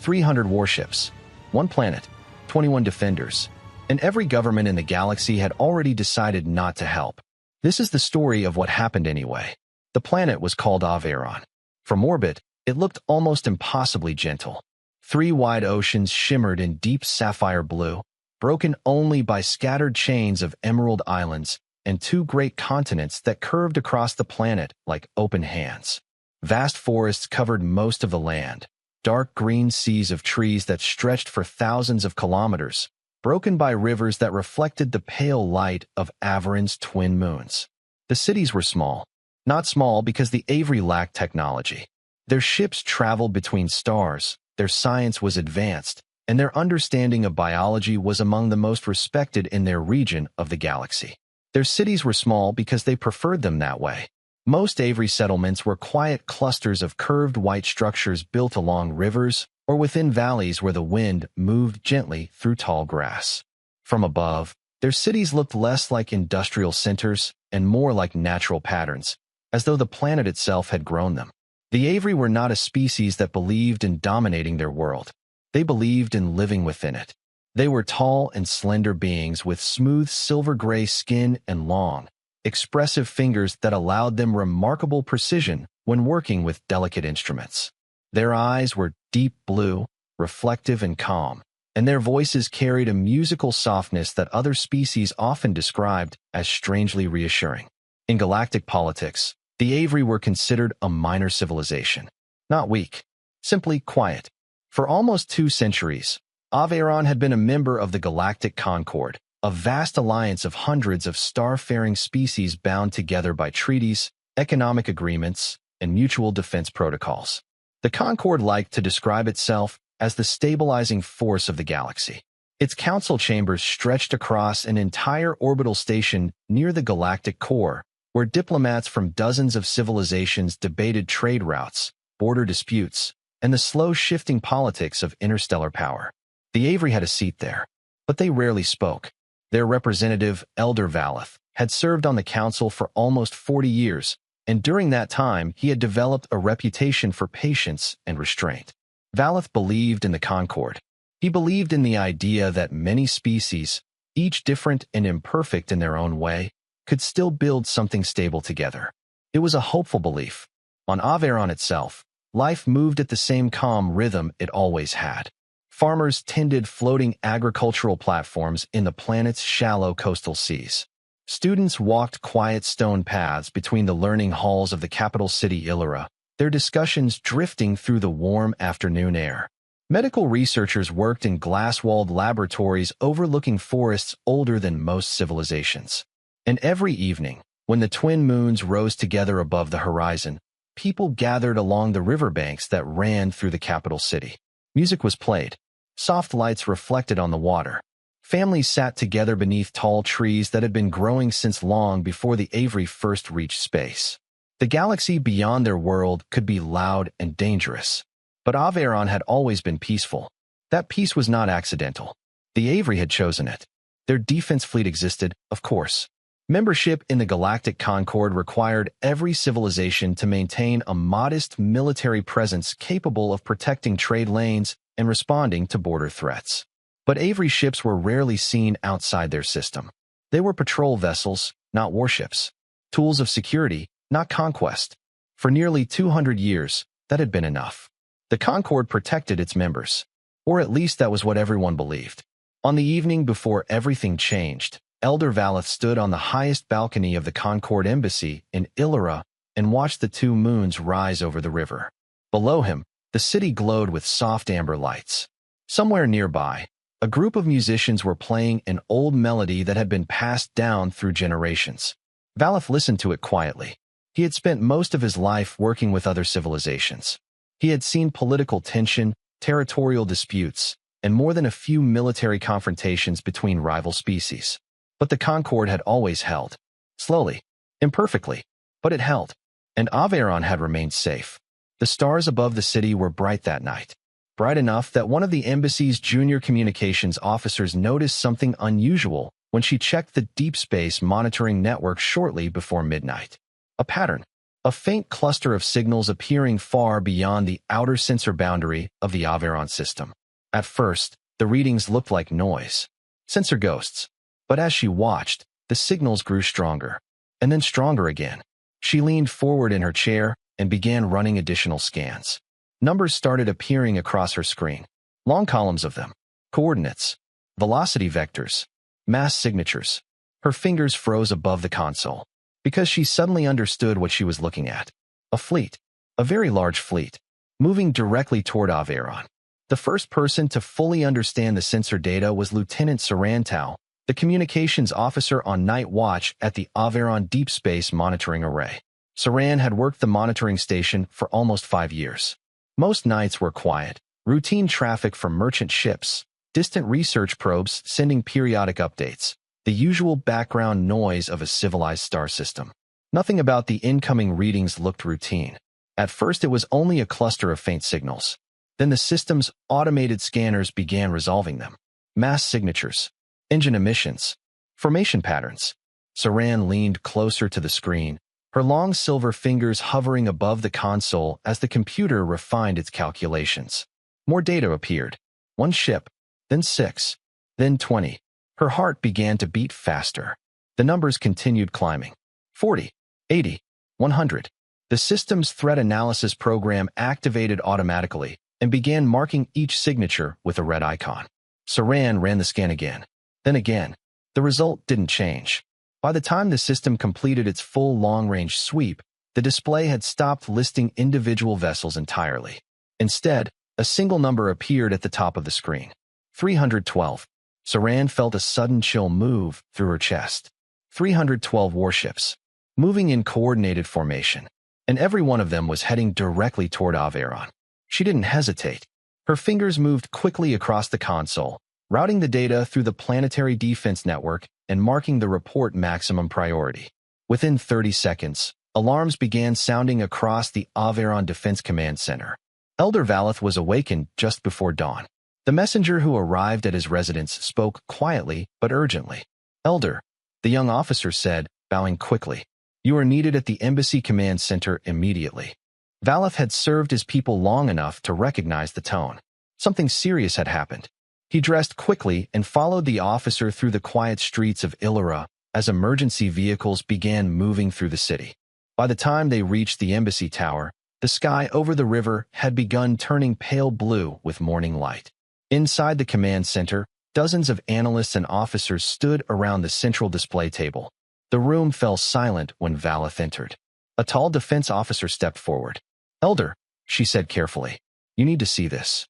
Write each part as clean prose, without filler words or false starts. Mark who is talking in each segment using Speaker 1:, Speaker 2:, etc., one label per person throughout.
Speaker 1: 300 warships, 1 planet, 21 defenders, and every government in the galaxy had already decided not to help. This is the story of what happened anyway. The planet was called Averon. From orbit, it looked almost impossibly gentle. 3 wide oceans shimmered in deep sapphire blue, broken only by scattered chains of emerald islands, and 2 great continents that curved across the planet like open hands. Vast forests covered most of the land, dark green seas of trees that stretched for thousands of kilometers, broken by rivers that reflected the pale light of Averon's twin moons. The cities were small. Not small because the Avery lacked technology. Their ships traveled between stars, their science was advanced, and their understanding of biology was among the most respected in their region of the galaxy. Their cities were small because they preferred them that way. Most Avery settlements were quiet clusters of curved white structures built along rivers or within valleys where the wind moved gently through tall grass. From above, their cities looked less like industrial centers and more like natural patterns, as though the planet itself had grown them. The Avery were not a species that believed in dominating their world. They believed in living within it. They were tall and slender beings with smooth silver-gray skin and long, expressive fingers that allowed them remarkable precision when working with delicate instruments. Their eyes were deep blue, reflective and calm, and their voices carried a musical softness that other species often described as strangely reassuring. In galactic politics, the Avery were considered a minor civilization. Not weak, simply quiet. For almost 2 centuries, Averon had been a member of the Galactic Concord, a vast alliance of hundreds of star-faring species bound together by treaties, economic agreements, and mutual defense protocols. The Concord liked to describe itself as the stabilizing force of the galaxy. Its council chambers stretched across an entire orbital station near the galactic core, where diplomats from dozens of civilizations debated trade routes, border disputes, and the slow-shifting politics of interstellar power. The Avery had a seat there, but they rarely spoke. Their representative, Elder Valeth, had served on the council for almost 40 years, and during that time he had developed a reputation for patience and restraint. Valeth believed in the Concord. He believed in the idea that many species, each different and imperfect in their own way, could still build something stable together. It was a hopeful belief. On Averon itself, life moved at the same calm rhythm it always had. Farmers tended floating agricultural platforms in the planet's shallow coastal seas. Students walked quiet stone paths between the learning halls of the capital city Illira, their discussions drifting through the warm afternoon air. Medical researchers worked in glass-walled laboratories overlooking forests older than most civilizations. And every evening, when the twin moons rose together above the horizon, people gathered along the riverbanks that ran through the capital city. Music was played. Soft lights reflected on the water. Families sat together beneath tall trees that had been growing since long before the Avery first reached space. The galaxy beyond their world could be loud and dangerous, but Averon had always been peaceful. That peace was not accidental. The Avery had chosen it. Their defense fleet existed, of course. Membership in the Galactic Concord required every civilization to maintain a modest military presence capable of protecting trade lanes and responding to border threats. But Avery ships were rarely seen outside their system. They were patrol vessels, not warships. Tools of security, not conquest. For nearly 200 years, that had been enough. The Concord protected its members. Or at least that was what everyone believed. On the evening before everything changed, Elder Valeth stood on the highest balcony of the Concord Embassy in Illira and watched the 2 moons rise over the river. Below him, the city glowed with soft amber lights. Somewhere nearby, a group of musicians were playing an old melody that had been passed down through generations. Valeth listened to it quietly. He had spent most of his life working with other civilizations. He had seen political tension, territorial disputes, and more than a few military confrontations between rival species. But the Concord had always held. Slowly, imperfectly, but it held. And Averon had remained safe. The stars above the city were bright that night. Bright enough that one of the embassy's junior communications officers noticed something unusual when she checked the deep space monitoring network shortly before midnight. A pattern. a faint cluster of signals appearing far beyond the outer sensor boundary of the Averon system. At first, the readings looked like noise, sensor ghosts, but as she watched, the signals grew stronger, and then stronger again. She leaned forward in her chair and began running additional scans. Numbers started appearing across her screen, long columns of them, coordinates, velocity vectors, mass signatures. Her fingers froze above the console, because she suddenly understood what she was looking at. A fleet, a very large fleet, moving directly toward Averon. The first person to fully understand the sensor data was Lieutenant Sarantau, the communications officer on night watch at the Averon Deep Space Monitoring Array. Saran had worked the monitoring station for almost 5 years. Most nights were quiet, routine traffic from merchant ships, distant research probes sending periodic updates, the usual background noise of a civilized star system. Nothing about the incoming readings looked routine. At first it was only a cluster of faint signals. Then the system's automated scanners began resolving them. Mass signatures, engine emissions, formation patterns. Saran leaned closer to the screen, her long silver fingers hovering above the console as the computer refined its calculations. More data appeared. 1 ship, then 6, then 20. Her heart began to beat faster. The numbers continued climbing. 40, 80, 100. The system's threat analysis program activated automatically and began marking each signature with a red icon. Saran ran the scan again. Then again. The result didn't change. By the time the system completed its full long-range sweep, the display had stopped listing individual vessels entirely. Instead, a single number appeared at the top of the screen. 312. Saran felt a sudden chill move through her chest. 312 warships, moving in coordinated formation, and every one of them was heading directly toward Averon. She didn't hesitate. Her fingers moved quickly across the console, routing the data through the planetary defense network and marking the report maximum priority. Within 30 seconds, alarms began sounding across the Averon Defense Command Center. Elder Valeth was awakened just before dawn. The messenger who arrived at his residence spoke quietly but urgently. "Elder," the young officer said, bowing quickly. "You are needed at the Embassy Command Center immediately." Valeth had served his people long enough to recognize the tone. Something serious had happened. He dressed quickly and followed the officer through the quiet streets of Illyra as emergency vehicles began moving through the city. By the time they reached the embassy tower, the sky over the river had begun turning pale blue with morning light. Inside the command center, dozens of analysts and officers stood around the central display table. The room fell silent when Valeth entered. A tall defense officer stepped forward. "Elder," she said carefully, "you need to see this."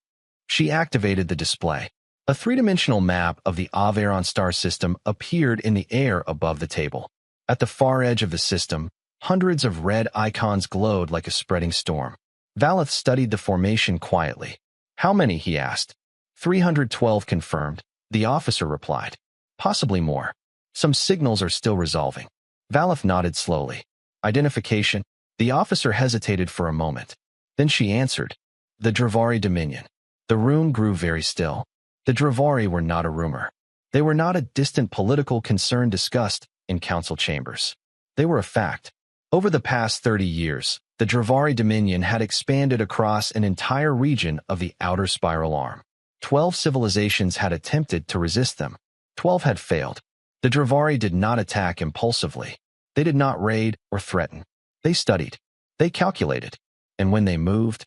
Speaker 1: She activated the display. A three-dimensional map of the Averon star system appeared in the air above the table. At the far edge of the system, hundreds of red icons glowed like a spreading storm. Valeth studied the formation quietly. "How many?" he asked. 312 confirmed, the officer replied. "Possibly more. Some signals are still resolving." Valeth nodded slowly. "Identification?" The officer hesitated for a moment. Then she answered, "The Dravari Dominion." The room grew very still. The Dravari were not a rumor. They were not a distant political concern discussed in council chambers. They were a fact. Over the past 30 years, the Dravari Dominion had expanded across an entire region of the outer spiral arm. 12 civilizations had attempted to resist them. 12 had failed. The Dravari did not attack impulsively. They did not raid or threaten. They studied. They calculated. And when they moved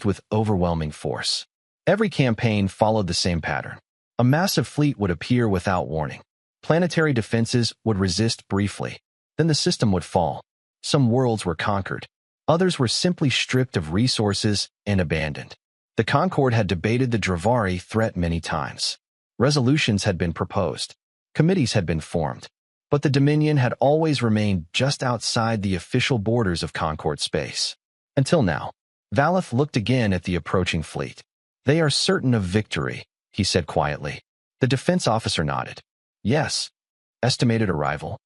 Speaker 1: with overwhelming force. Every campaign followed the same pattern. A massive fleet would appear without warning. Planetary defenses would resist briefly. Then the system would fall. Some worlds were conquered. Others were simply stripped of resources and abandoned. The Concord had debated the Dravari threat many times. Resolutions had been proposed. Committees had been formed. But the Dominion had always remained just outside the official borders of Concord space. Until now. Valeth looked again at the approaching fleet. "They are certain of victory," he said quietly. The defense officer nodded. "Yes." Estimated arrival?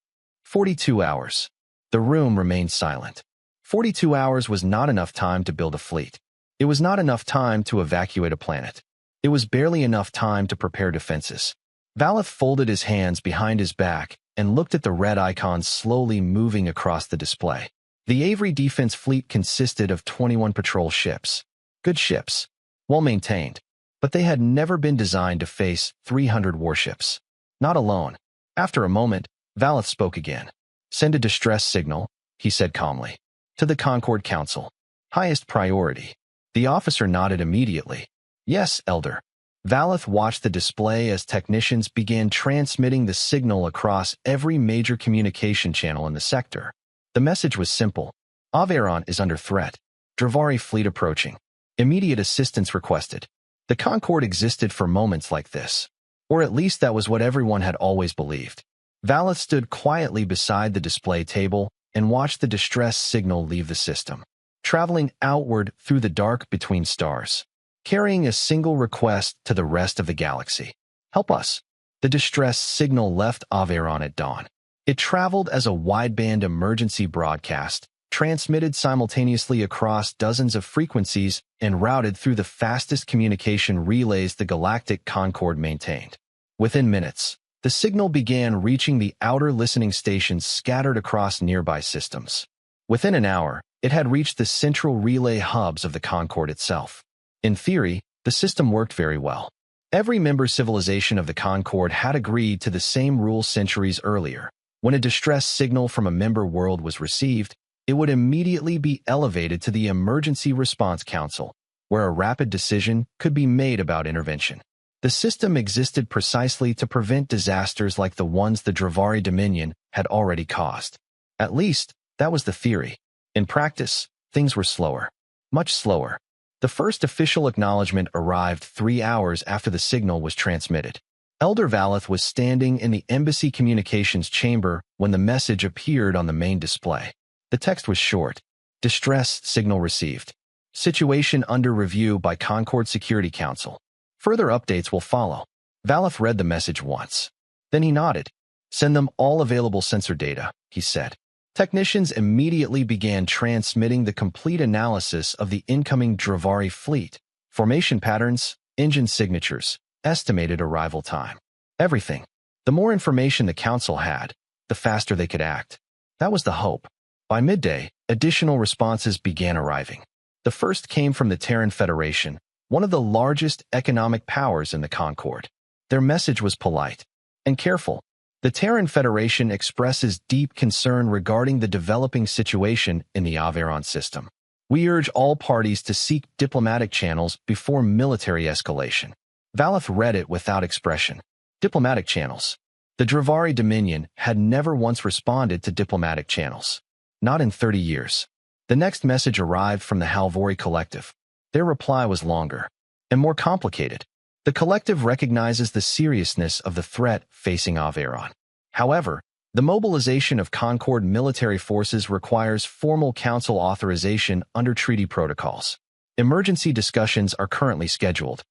Speaker 1: 42 hours. The room remained silent. 42 hours was not enough time to build a fleet. It was not enough time to evacuate a planet. It was barely enough time to prepare defenses. Valeth folded his hands behind his back and looked at the red icons slowly moving across the display. The Avery Defense Fleet consisted of 21 patrol ships. Good ships, well-maintained, but they had never been designed to face 300 warships. Not alone. After a moment, Valeth spoke again. "Send a distress signal," he said calmly. "To the Concord Council. Highest priority." The officer nodded immediately. "Yes, Elder." Valeth watched the display as technicians began transmitting the signal across every major communication channel in the sector. The message was simple. Averon is under threat. Dravari fleet approaching. Immediate assistance requested. The Concord existed for moments like this. Or at least that was what everyone had always believed. Valeth stood quietly beside the display table and watched the distress signal leave the system, traveling outward through the dark between stars, carrying a single request to the rest of the galaxy. "Help us." The distress signal left Averon at dawn. It traveled as a wideband emergency broadcast, transmitted simultaneously across dozens of frequencies, and routed through the fastest communication relays the Galactic Concord maintained. Within minutes, the signal began reaching the outer listening stations scattered across nearby systems. Within an hour, it had reached the central relay hubs of the Concord itself. In theory, the system worked very well. Every member civilization of the Concord had agreed to the same rule centuries earlier. When a distress signal from a member world was received, it would immediately be elevated to the Emergency Response Council, where a rapid decision could be made about intervention. The system existed precisely to prevent disasters like the ones the Dravari Dominion had already caused. At least, that was the theory. In practice, things were slower. Much slower. The first official acknowledgement arrived 3 hours after the signal was transmitted. Elder Valeth was standing in the embassy communications chamber when the message appeared on the main display. The text was short. "Distress signal received. Situation under review by Concord Security Council. Further updates will follow." Valeth read the message once. Then he nodded. "Send them all available sensor data," he said. Technicians immediately began transmitting the complete analysis of the incoming Dravari fleet, formation patterns, engine signatures, estimated arrival time. Everything. The more information the Council had, the faster they could act. That was the hope. By midday, additional responses began arriving. The first came from the Terran Federation, one of the largest economic powers in the Concord. Their message was polite and careful. The Terran Federation expresses deep concern regarding the developing situation in the Averon system. "We urge all parties to seek diplomatic channels before military escalation." Valeth read it without expression. Diplomatic channels. The Dravari Dominion had never once responded to diplomatic channels. Not in 30 years. The next message arrived from the Halvori Collective. Their reply was longer and more complicated. The collective recognizes the seriousness of the threat facing Averon. However, the mobilization of Concord military forces requires formal council authorization under treaty protocols. Emergency discussions are currently scheduled.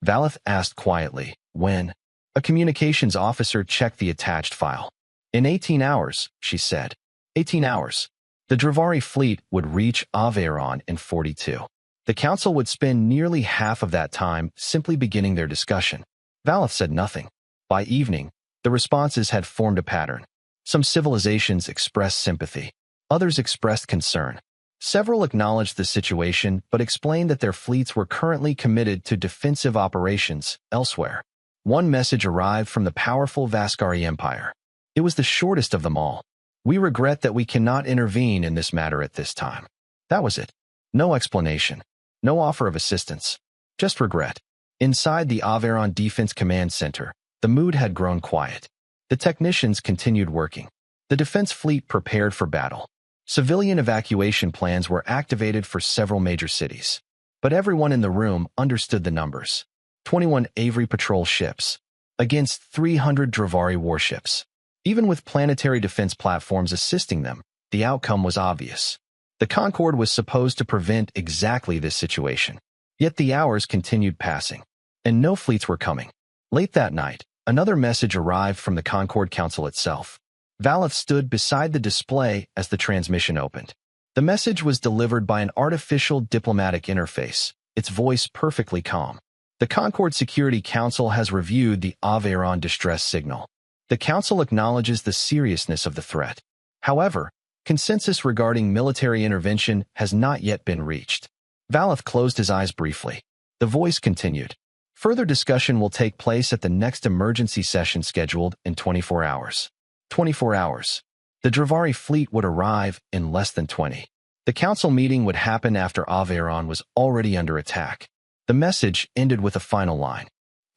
Speaker 1: Valeth asked quietly. "When?" A communications officer checked the attached file. "In 18 hours, she said. 18 hours. The Dravari fleet would reach Averon in 42. The council would spend nearly half of that time simply beginning their discussion." Valeth said nothing. By evening, the responses had formed a pattern. Some civilizations expressed sympathy. Others expressed concern. Several acknowledged the situation but explained that their fleets were currently committed to defensive operations elsewhere. One message arrived from the powerful Vascari Empire. It was the shortest of them all. "We regret that we cannot intervene in this matter at this time." That was it. No explanation. No offer of assistance. Just regret. Inside the Averon Defense Command Center, the mood had grown quiet. The technicians continued working. The defense fleet prepared for battle. Civilian evacuation plans were activated for several major cities. But everyone in the room understood the numbers. 21 Avery patrol ships against 300 Dravari warships. Even with planetary defense platforms assisting them, the outcome was obvious. The Concord was supposed to prevent exactly this situation. Yet the hours continued passing, and no fleets were coming. Late that night, another message arrived from the Concord Council itself. Valeth stood beside the display as the transmission opened. The message was delivered by an artificial diplomatic interface, its voice perfectly calm. "The Concord Security Council has reviewed the Averon distress signal. The Council acknowledges the seriousness of the threat. However, Consensus regarding military intervention has not yet been reached. Valeth closed his eyes briefly. The voice continued. Further discussion will take place at the next emergency session scheduled in 24 hours. 24 hours. The Dravari fleet would arrive in less than 20. The council meeting would happen after Averon was already under attack. The message ended with a final line.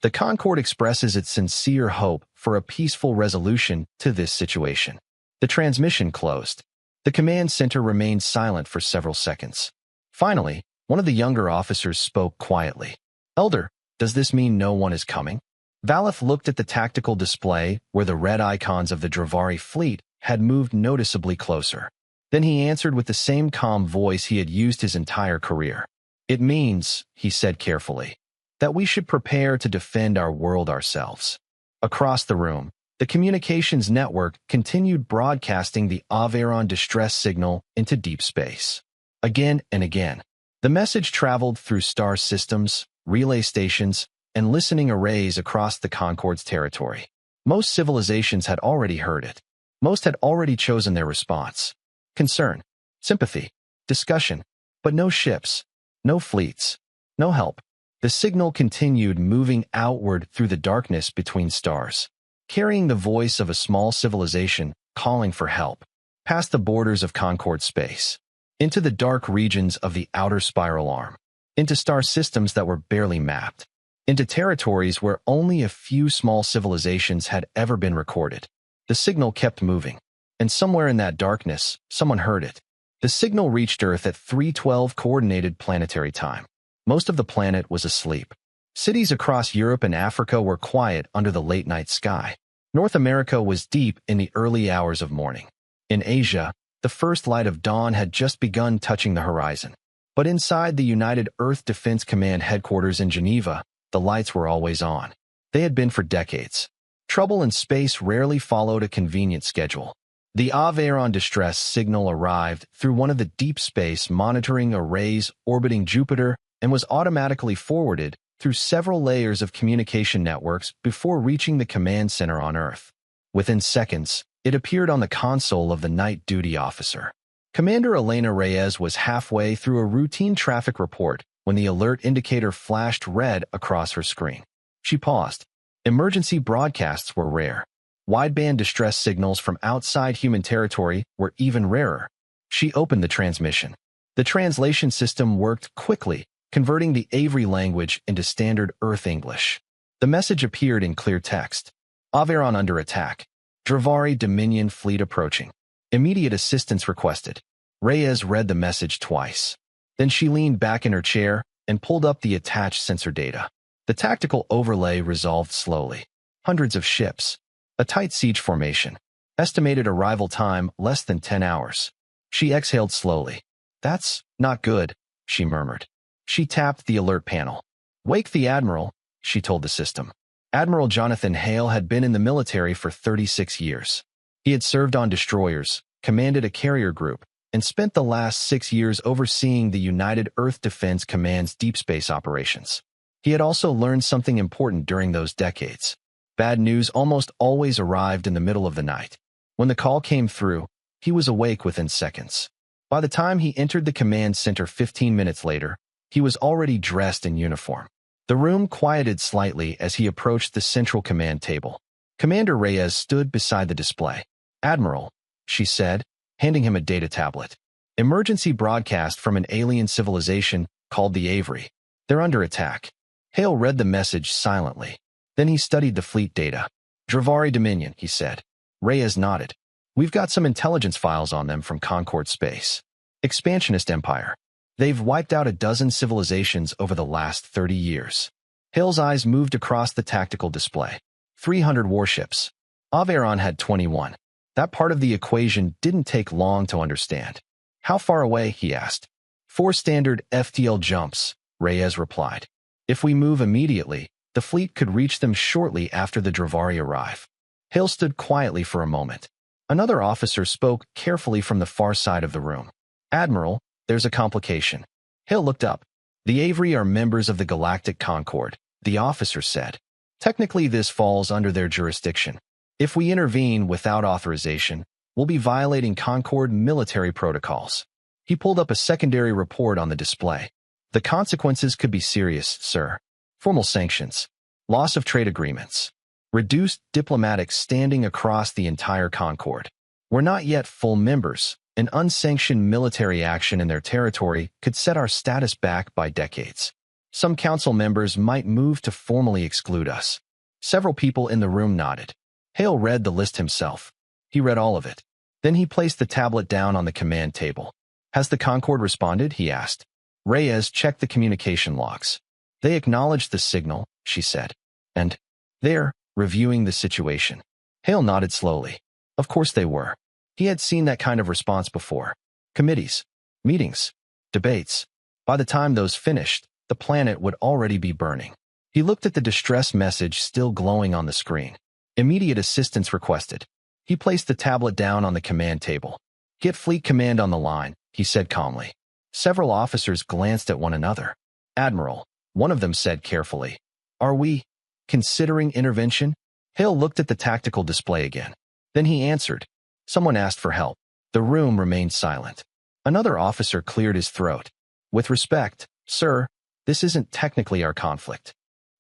Speaker 1: The Concord expresses its sincere hope for a peaceful resolution to this situation. The transmission closed. The command center remained silent for several seconds. Finally, one of the younger officers spoke quietly. Elder, does this mean no one is coming? Valeth looked at the tactical display where the red icons of the Dravari fleet had moved noticeably closer. Then he answered with the same calm voice he had used his entire career. It means, he said carefully, that we should prepare to defend our world ourselves. Across the room, the communications network continued broadcasting the Averon distress signal into deep space. Again and again, the message traveled through star systems, relay stations, and listening arrays across the Concord's territory. Most civilizations had already heard it. Most had already chosen their response. Concern, sympathy, discussion, but no ships, no fleets, no help. The signal continued moving outward through the darkness between stars, carrying the voice of a small civilization calling for help, past the borders of Concord space, into the dark regions of the outer spiral arm, into star systems that were barely mapped, into territories where only a few small civilizations had ever been recorded. The signal kept moving, and somewhere in that darkness, someone heard it. The signal reached Earth at 3:12 coordinated planetary time. Most of the planet was asleep. Cities across Europe and Africa were quiet under the late-night sky. North America was deep in the early hours of morning. In Asia, the first light of dawn had just begun touching the horizon. But inside the United Earth Defense Command headquarters in Geneva, the lights were always on. They had been for decades. Trouble in space rarely followed a convenient schedule. The Averon distress signal arrived through one of the deep space monitoring arrays orbiting Jupiter and was automatically forwarded through several layers of communication networks before reaching the command center on Earth. Within seconds, it appeared on the console of the night duty officer. Commander Elena Reyes was halfway through a routine traffic report when the alert indicator flashed red across her screen. She paused. Emergency broadcasts were rare. Wideband distress signals from outside human territory were even rarer. She opened the transmission. The translation system worked quickly, converting the Avery language into standard Earth English. The message appeared in clear text. Averon under attack. Dravari Dominion fleet approaching. Immediate assistance requested. Reyes read the message twice. Then she leaned back in her chair and pulled up the attached sensor data. The tactical overlay resolved slowly. Hundreds of ships. A tight siege formation. Estimated arrival time less than 10 hours. She exhaled slowly. That's not good, she murmured. She tapped the alert panel. Wake the Admiral, she told the system. Admiral Jonathan Hale had been in the military for 36 years. He had served on destroyers, commanded a carrier group, and spent the last 6 years overseeing the United Earth Defense Command's deep space operations. He had also learned something important during those decades. Bad news almost always arrived in the middle of the night. When the call came through, he was awake within seconds. By the time he entered the command center 15 minutes later, he was already dressed in uniform. The room quieted slightly as he approached the central command table. Commander Reyes stood beside the display. Admiral, she said, handing him a data tablet. Emergency broadcast from an alien civilization called the Avery. They're under attack. Hale read the message silently. Then he studied the fleet data. Dravari Dominion, he said. Reyes nodded. We've got some intelligence files on them from Concord Space. Expansionist Empire. They've wiped out a dozen civilizations over the last 30 years. Hale's eyes moved across the tactical display. 300 warships. Averon had 21. That part of the equation didn't take long to understand. How far away, he asked. 4 standard FTL jumps, Reyes replied. If we move immediately, the fleet could reach them shortly after the Dravari arrive. Hale stood quietly for a moment. Another officer spoke carefully from the far side of the room. Admiral, there's a complication. Hale looked up. The Avery are members of the Galactic Concord, the officer said. Technically, this falls under their jurisdiction. If we intervene without authorization, We'll be violating Concord military protocols. He pulled up a secondary report on the display. The consequences could be serious, sir. Formal sanctions, loss of trade agreements, reduced diplomatic standing across the entire Concord. We're not yet full members. An unsanctioned military action in their territory could set our status back by decades. Some council members might move to formally exclude us. Several people in the room nodded. Hale read the list himself. He read all of it. Then he placed the tablet down on the command table. Has the Concord responded? He asked. Reyes checked the communication logs. They acknowledged the signal, she said. And they're reviewing the situation. Hale nodded slowly. Of course they were. He had seen that kind of response before. Committees, meetings, debates. By the time those finished, the planet would already be burning. He looked at the distress message still glowing on the screen. Immediate assistance requested. He placed the tablet down on the command table. Get Fleet Command on the line, he said calmly. Several officers glanced at one another. Admiral, one of them said carefully. Are we considering intervention? Hale looked at the tactical display again. Then he answered. Someone asked for help. The room remained silent. Another officer cleared his throat. With respect, sir, this isn't technically our conflict.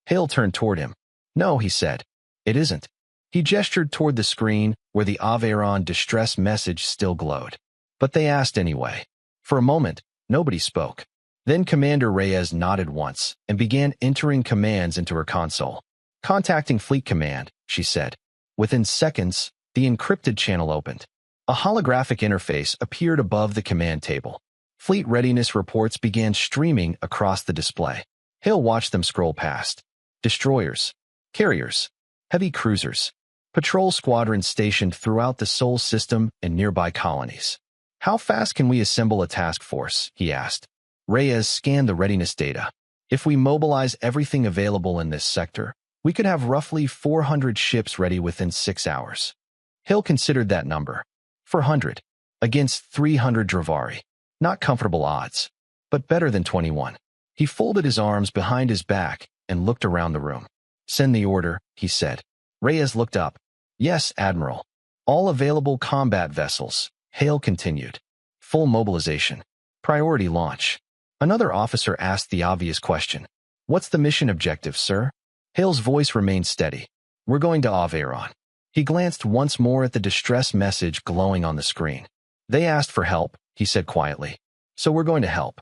Speaker 1: Hale turned toward him. No, he said. It isn't. He gestured toward the screen where the Aveyron distress message still glowed. But they asked anyway. For a moment, nobody spoke. Then Commander Reyes nodded once and began entering commands into her console. Contacting Fleet Command, she said. Within seconds, the encrypted channel opened. A holographic interface appeared above the command table. Fleet readiness reports began streaming across the display. Hale watched them scroll past. Destroyers, carriers, heavy cruisers, patrol squadrons stationed throughout the Sol system and nearby colonies. How fast can we assemble a task force? He asked. Reyes scanned the readiness data. If we mobilize everything available in this sector, we could have roughly 400 ships ready within 6 hours. Hill considered that number. 400 against 300 Dravari. Not comfortable odds, but better than 21. He folded his arms behind his back and looked around the room. Send the order, he said. Reyes looked up. Yes, Admiral. All available combat vessels, Hale continued. Full mobilization. Priority launch. Another officer asked the obvious question. What's the mission objective, sir? Hale's voice remained steady. We're going to Aveyron. He glanced once more at the distress message glowing on the screen. They asked for help, he said quietly. So we're going to help.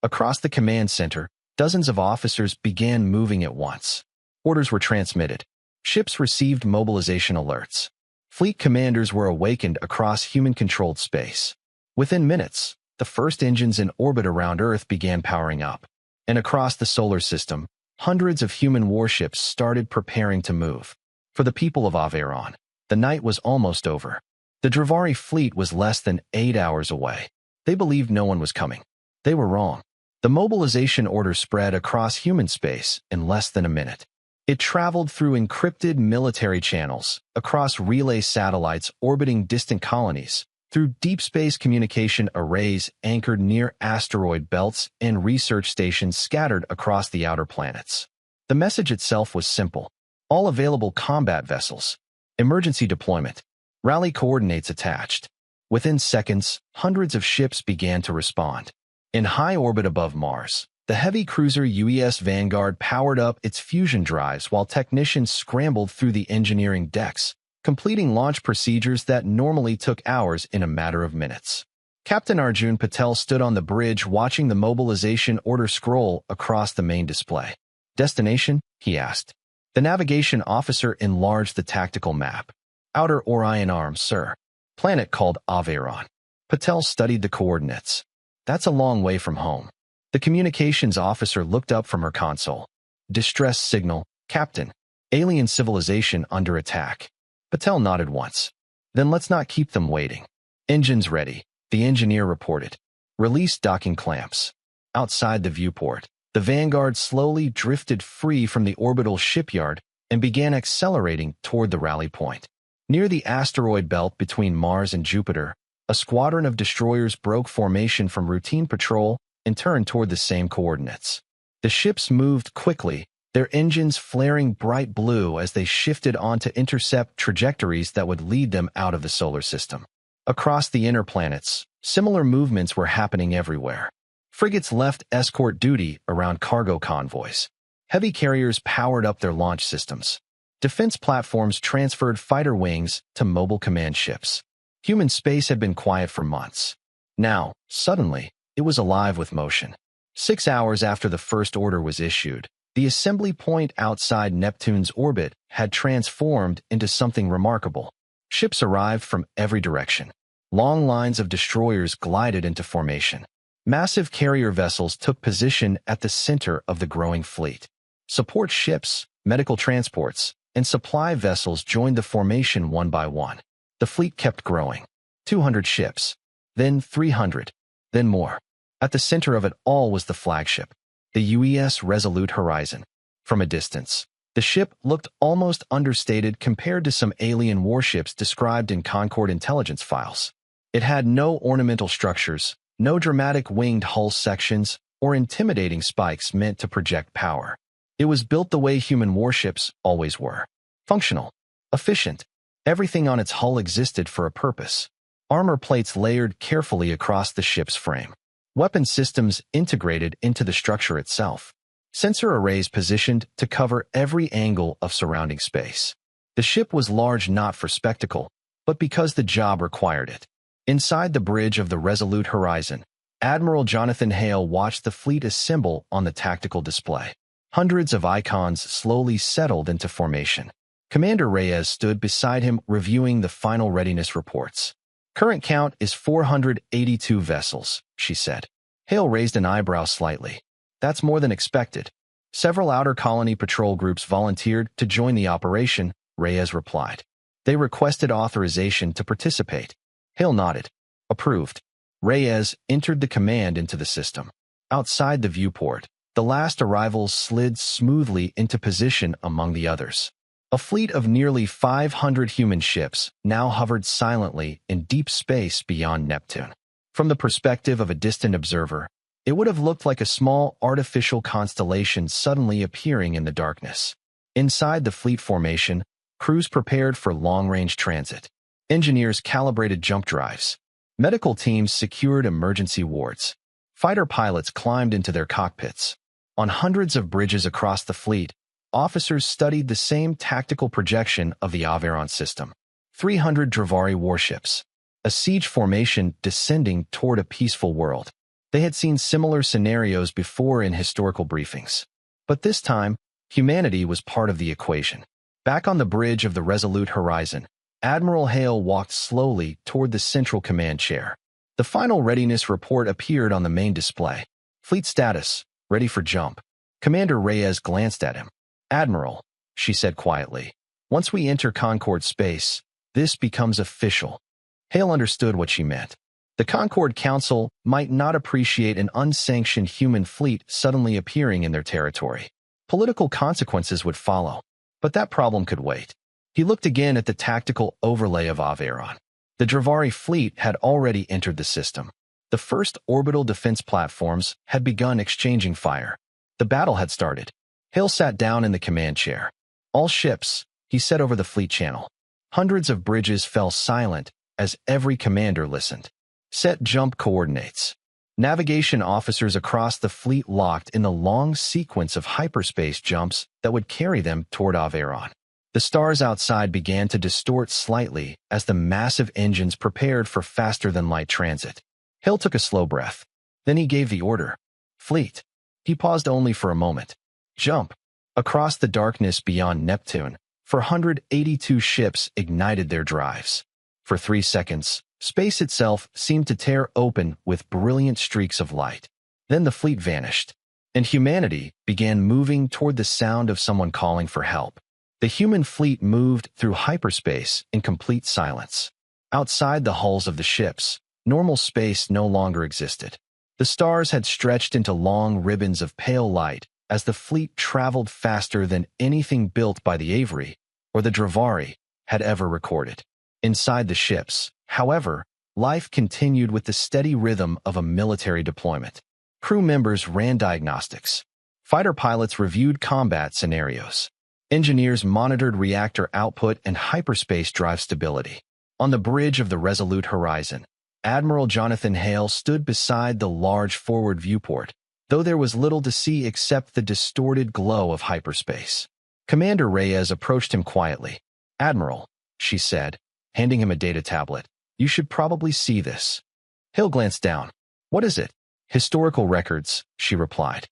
Speaker 1: Across the command center, dozens of officers began moving at once. Orders were transmitted. Ships received mobilization alerts. Fleet commanders were awakened across human-controlled space. Within minutes, the first engines in orbit around Earth began powering up. And across the solar system, hundreds of human warships started preparing to move. For the people of Aveyron, the night was almost over. The Dravari fleet was less than 8 hours away. They believed no one was coming. They were wrong. The mobilization order spread across human space in less than a minute. It traveled through encrypted military channels, across relay satellites orbiting distant colonies, through deep space communication arrays anchored near asteroid belts and research stations scattered across the outer planets. The message itself was simple. All available combat vessels. Emergency deployment. Rally coordinates attached. Within seconds, hundreds of ships began to respond. In high orbit above Mars, the heavy cruiser UES Vanguard powered up its fusion drives while technicians scrambled through the engineering decks, completing launch procedures that normally took hours in a matter of minutes. Captain Arjun Patel stood on the bridge watching the mobilization order scroll across the main display. Destination? He asked. The navigation officer enlarged the tactical map. Outer Orion Arm, sir. Planet called Aveyron. Patel studied the coordinates. That's a long way from home. The communications officer looked up from her console. Distress signal, Captain. Alien civilization under attack. Patel nodded once. Then let's not keep them waiting. Engines ready, the engineer reported. Release docking clamps. Outside the viewport, the Vanguard slowly drifted free from the orbital shipyard and began accelerating toward the rally point. Near the asteroid belt between Mars and Jupiter, a squadron of destroyers broke formation from routine patrol and turned toward the same coordinates. The ships moved quickly, their engines flaring bright blue as they shifted on to intercept trajectories that would lead them out of the solar system. Across the inner planets, similar movements were happening everywhere. Frigates left escort duty around cargo convoys. Heavy carriers powered up their launch systems. Defense platforms transferred fighter wings to mobile command ships. Human space had been quiet for months. Now, suddenly, it was alive with motion. 6 hours after the first order was issued, the assembly point outside Neptune's orbit had transformed into something remarkable. Ships arrived from every direction. Long lines of destroyers glided into formation. Massive carrier vessels took position at the center of the growing fleet. Support ships, medical transports, and supply vessels joined the formation one by one. The fleet kept growing. 200 ships, then 300, then more. At the center of it all was the flagship, the UES Resolute Horizon. From a distance, the ship looked almost understated compared to some alien warships described in Concord intelligence files. It had no ornamental structures, no dramatic winged hull sections, or intimidating spikes meant to project power. It was built the way human warships always were. Functional, efficient. Everything on its hull existed for a purpose. Armor plates layered carefully across the ship's frame. Weapon systems integrated into the structure itself. Sensor arrays positioned to cover every angle of surrounding space. The ship was large not for spectacle, but because the job required it. Inside the bridge of the Resolute Horizon, Admiral Jonathan Hale watched the fleet assemble on the tactical display. Hundreds of icons slowly settled into formation. Commander Reyes stood beside him reviewing the final readiness reports. Current count is 482 vessels, she said. Hale raised an eyebrow slightly. That's more than expected. Several outer colony patrol groups volunteered to join the operation, Reyes replied. They requested authorization to participate. Hale nodded. Approved. Reyes entered the command into the system. Outside the viewport, the last arrivals slid smoothly into position among the others. A fleet of nearly 500 human ships now hovered silently in deep space beyond Neptune. From the perspective of a distant observer, it would have looked like a small artificial constellation suddenly appearing in the darkness. Inside the fleet formation, crews prepared for long-range transit. Engineers calibrated jump drives. Medical teams secured emergency wards. Fighter pilots climbed into their cockpits. On hundreds of bridges across the fleet, officers studied the same tactical projection of the Averon system. 300 Dravari warships. A siege formation descending toward a peaceful world. They had seen similar scenarios before in historical briefings. But this time, humanity was part of the equation. Back on the bridge of the Resolute Horizon, Admiral Hale walked slowly toward the central command chair. The final readiness report appeared on the main display. Fleet status, ready for jump. Commander Reyes glanced at him. Admiral, she said quietly, once we enter Concord space, this becomes official. Hale understood what she meant. The Concord Council might not appreciate an unsanctioned human fleet suddenly appearing in their territory. Political consequences would follow, but that problem could wait. He looked again at the tactical overlay of Averon. The Dravari fleet had already entered the system. The first orbital defense platforms had begun exchanging fire. The battle had started. Hale sat down in the command chair. All ships, he said over the fleet channel. Hundreds of bridges fell silent as every commander listened. Set jump coordinates. Navigation officers across the fleet locked in the long sequence of hyperspace jumps that would carry them toward Averon. The stars outside began to distort slightly as the massive engines prepared for faster-than-light transit. Hale took a slow breath. Then he gave the order. Fleet. He paused only for a moment. Jump. Across the darkness beyond Neptune, 482 ships ignited their drives. For 3 seconds, space itself seemed to tear open with brilliant streaks of light. Then the fleet vanished, and humanity began moving toward the sound of someone calling for help. The human fleet moved through hyperspace in complete silence. Outside the hulls of the ships, normal space no longer existed. The stars had stretched into long ribbons of pale light as the fleet traveled faster than anything built by the Avery or the Dravari had ever recorded. Inside the ships, however, life continued with the steady rhythm of a military deployment. Crew members ran diagnostics. Fighter pilots reviewed combat scenarios. Engineers monitored reactor output and hyperspace drive stability. On the bridge of the Resolute Horizon, Admiral Jonathan Hale stood beside the large forward viewport, though there was little to see except the distorted glow of hyperspace. Commander Reyes approached him quietly. "Admiral," she said, handing him a data tablet, "you should probably see this." Hale glanced down. "What is it?" "Historical records," she replied.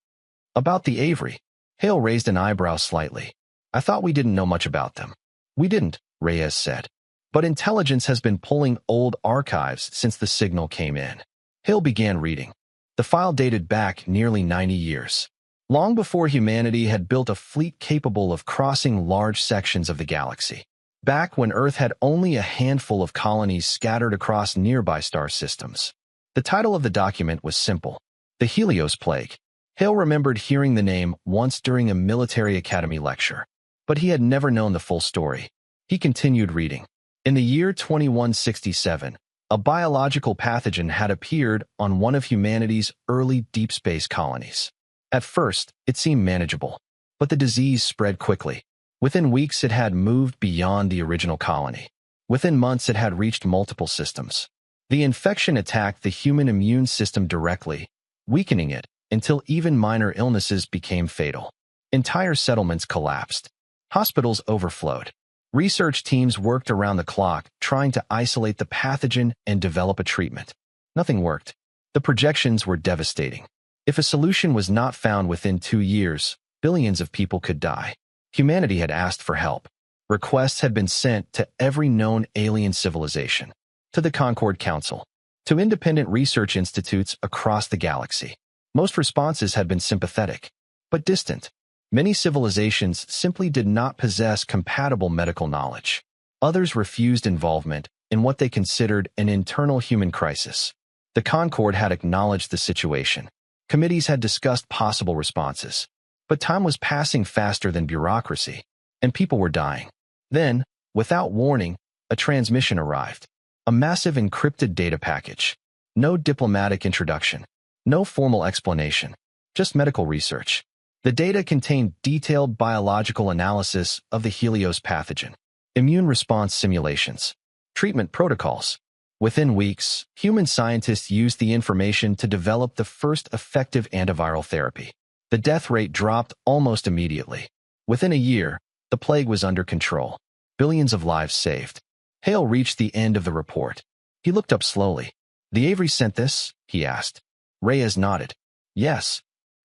Speaker 1: "About the Avery." Hale raised an eyebrow slightly. "I thought we didn't know much about them." "We didn't," Reyes said. "But intelligence has been pulling old archives since the signal came in." Hale began reading. The file dated back nearly 90 years. Long before humanity had built a fleet capable of crossing large sections of the galaxy. Back when Earth had only a handful of colonies scattered across nearby star systems. The title of the document was simple: The Helios Plague. Hale remembered hearing the name once during a military academy lecture, but he had never known the full story. He continued reading. In the year 2167, a biological pathogen had appeared on one of humanity's early deep space colonies. At first, it seemed manageable, but the disease spread quickly. Within weeks, it had moved beyond the original colony. Within months, it had reached multiple systems. The infection attacked the human immune system directly, weakening it until even minor illnesses became fatal. Entire settlements collapsed. Hospitals overflowed. Research teams worked around the clock trying to isolate the pathogen and develop a treatment. Nothing worked. The projections were devastating. If a solution was not found within 2 years, billions of people could die. Humanity had asked for help. Requests had been sent to every known alien civilization, to the Concord Council, to independent research institutes across the galaxy. Most responses had been sympathetic, but distant. Many civilizations simply did not possess compatible medical knowledge. Others refused involvement in what they considered an internal human crisis. The Concord had acknowledged the situation. Committees had discussed possible responses. But time was passing faster than bureaucracy, and people were dying. Then, without warning, a transmission arrived. A massive encrypted data package. No diplomatic introduction. No formal explanation. Just medical research. The data contained detailed biological analysis of the Helios pathogen, immune response simulations, treatment protocols. Within weeks, human scientists used the information to develop the first effective antiviral therapy. The death rate dropped almost immediately. Within a year, the plague was under control. Billions of lives saved. Hale reached the end of the report. He looked up slowly. "The Avery sent this?" he asked. Reyes nodded. "Yes."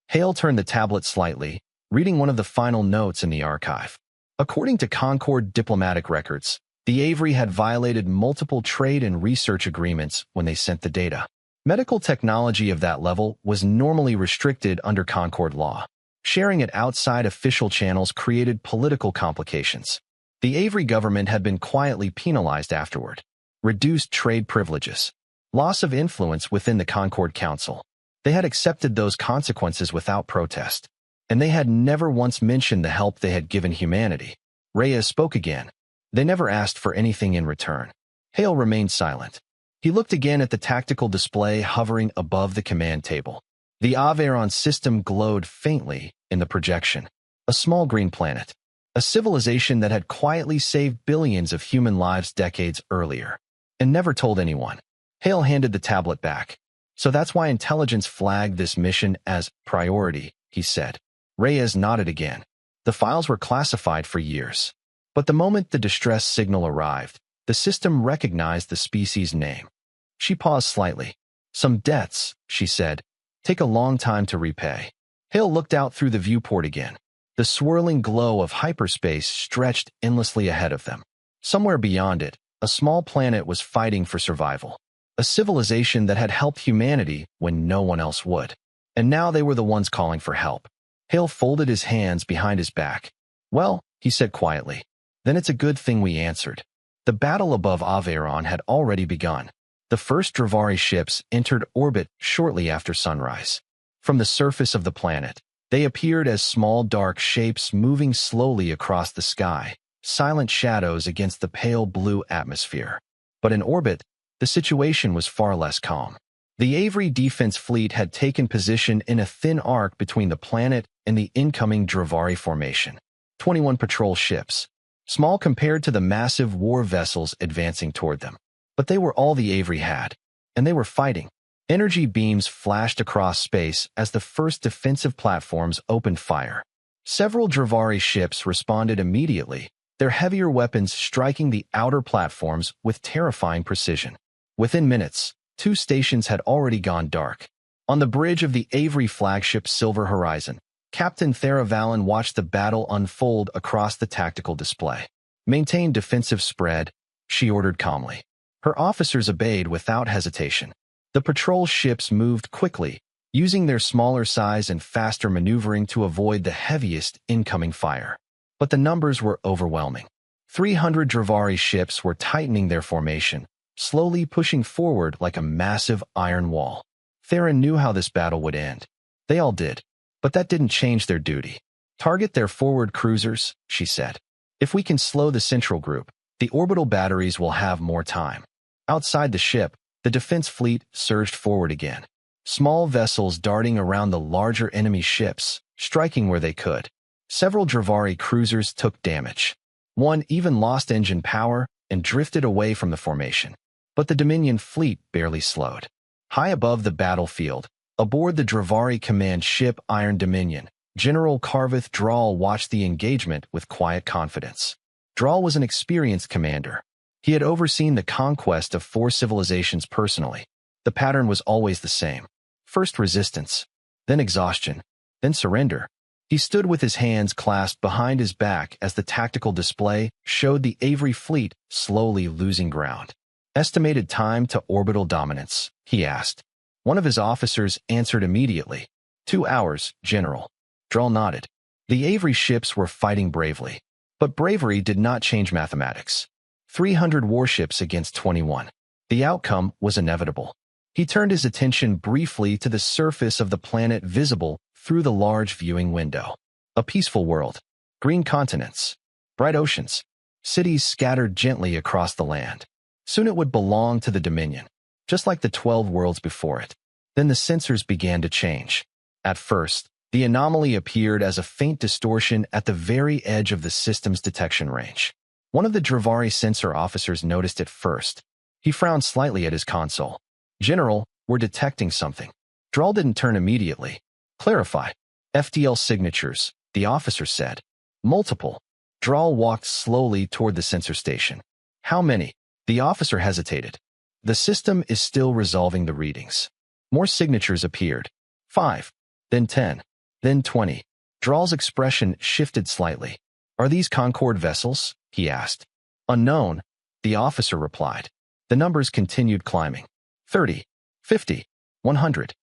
Speaker 1: Hale turned the tablet slightly, reading one of the final notes in the archive. According to Concord diplomatic records, the Avery had violated multiple trade and research agreements when they sent the data. Medical technology of that level was normally restricted under Concord law. Sharing it outside official channels created political complications. The Avery government had been quietly penalized afterward. Reduced trade privileges. Loss of influence within the Concord Council. They had accepted those consequences without protest. And they had never once mentioned the help they had given humanity. Reyes spoke again. "They never asked for anything in return." Hale remained silent. He looked again at the tactical display hovering above the command table. The Averon system glowed faintly in the projection. A small green planet. A civilization that had quietly saved billions of human lives decades earlier. And never told anyone. Hale handed the tablet back. "So that's why intelligence flagged this mission as priority," he said. Reyes nodded again. "The files were classified for years. But the moment the distress signal arrived, the system recognized the species' name." She paused slightly. "Some deaths," she said, "take a long time to repay." Hale looked out through the viewport again. The swirling glow of hyperspace stretched endlessly ahead of them. Somewhere beyond it, a small planet was fighting for survival. A civilization that had helped humanity when no one else would. And now they were the ones calling for help. Hale folded his hands behind his back. "Well," he said quietly, "then it's a good thing we answered." The battle above Averon had already begun. The first Dravari ships entered orbit shortly after sunrise. From the surface of the planet, they appeared as small dark shapes moving slowly across the sky, silent shadows against the pale blue atmosphere. But in orbit, the situation was far less calm. The Avery defense fleet had taken position in a thin arc between the planet and the incoming Dravari formation. 21 patrol ships, small compared to the massive war vessels advancing toward them. But they were all the Avery had, and they were fighting. Energy beams flashed across space as the first defensive platforms opened fire. Several Dravari ships responded immediately, their heavier weapons striking the outer platforms with terrifying precision. Within minutes, 2 stations had already gone dark. On the bridge of the Avery flagship Silver Horizon, Captain Theravalon watched the battle unfold across the tactical display. "Maintain defensive spread," she ordered calmly. Her officers obeyed without hesitation. The patrol ships moved quickly, using their smaller size and faster maneuvering to avoid the heaviest incoming fire. But the numbers were overwhelming. 300 Dravari ships were tightening their formation, slowly pushing forward like a massive iron wall. Theron knew how this battle would end. They all did. But that didn't change their duty. "Target their forward cruisers," she said. "If we can slow the central group, the orbital batteries will have more time." Outside the ship, the defense fleet surged forward again. Small vessels darting around the larger enemy ships, striking where they could. Several Dravari cruisers took damage. One even lost engine power and drifted away from the formation. But the Dominion fleet barely slowed. High above the battlefield, aboard the Dravari command ship Iron Dominion, General Carveth Drall watched the engagement with quiet confidence. Drall was an experienced commander. He had overseen the conquest of 4 civilizations personally. The pattern was always the same. First resistance, then exhaustion, then surrender. He stood with his hands clasped behind his back as the tactical display showed the Avery fleet slowly losing ground. "Estimated time to orbital dominance?" he asked. One of his officers answered immediately. 2 hours, General." Drall nodded. The Avery ships were fighting bravely. But bravery did not change mathematics. 300 warships against 21. The outcome was inevitable. He turned his attention briefly to the surface of the planet visible through the large viewing window. A peaceful world. Green continents. Bright oceans. Cities scattered gently across the land. Soon it would belong to the Dominion, just like the 12 worlds before it. Then the sensors began to change. At first, the anomaly appeared as a faint distortion at the very edge of the system's detection range. One of the Dravari sensor officers noticed it first. He frowned slightly at his console. "General, we're detecting something." Drall didn't turn immediately. "Clarify." "FDL signatures," the officer said. "Multiple." Drall walked slowly toward the sensor station. "How many?" The officer hesitated. "The system is still resolving the readings." More signatures appeared. 5, then 10, then 20. Drall's expression shifted slightly. "Are these Concord vessels?" he asked. "Unknown," the officer replied. The numbers continued climbing. 30, 50, 100.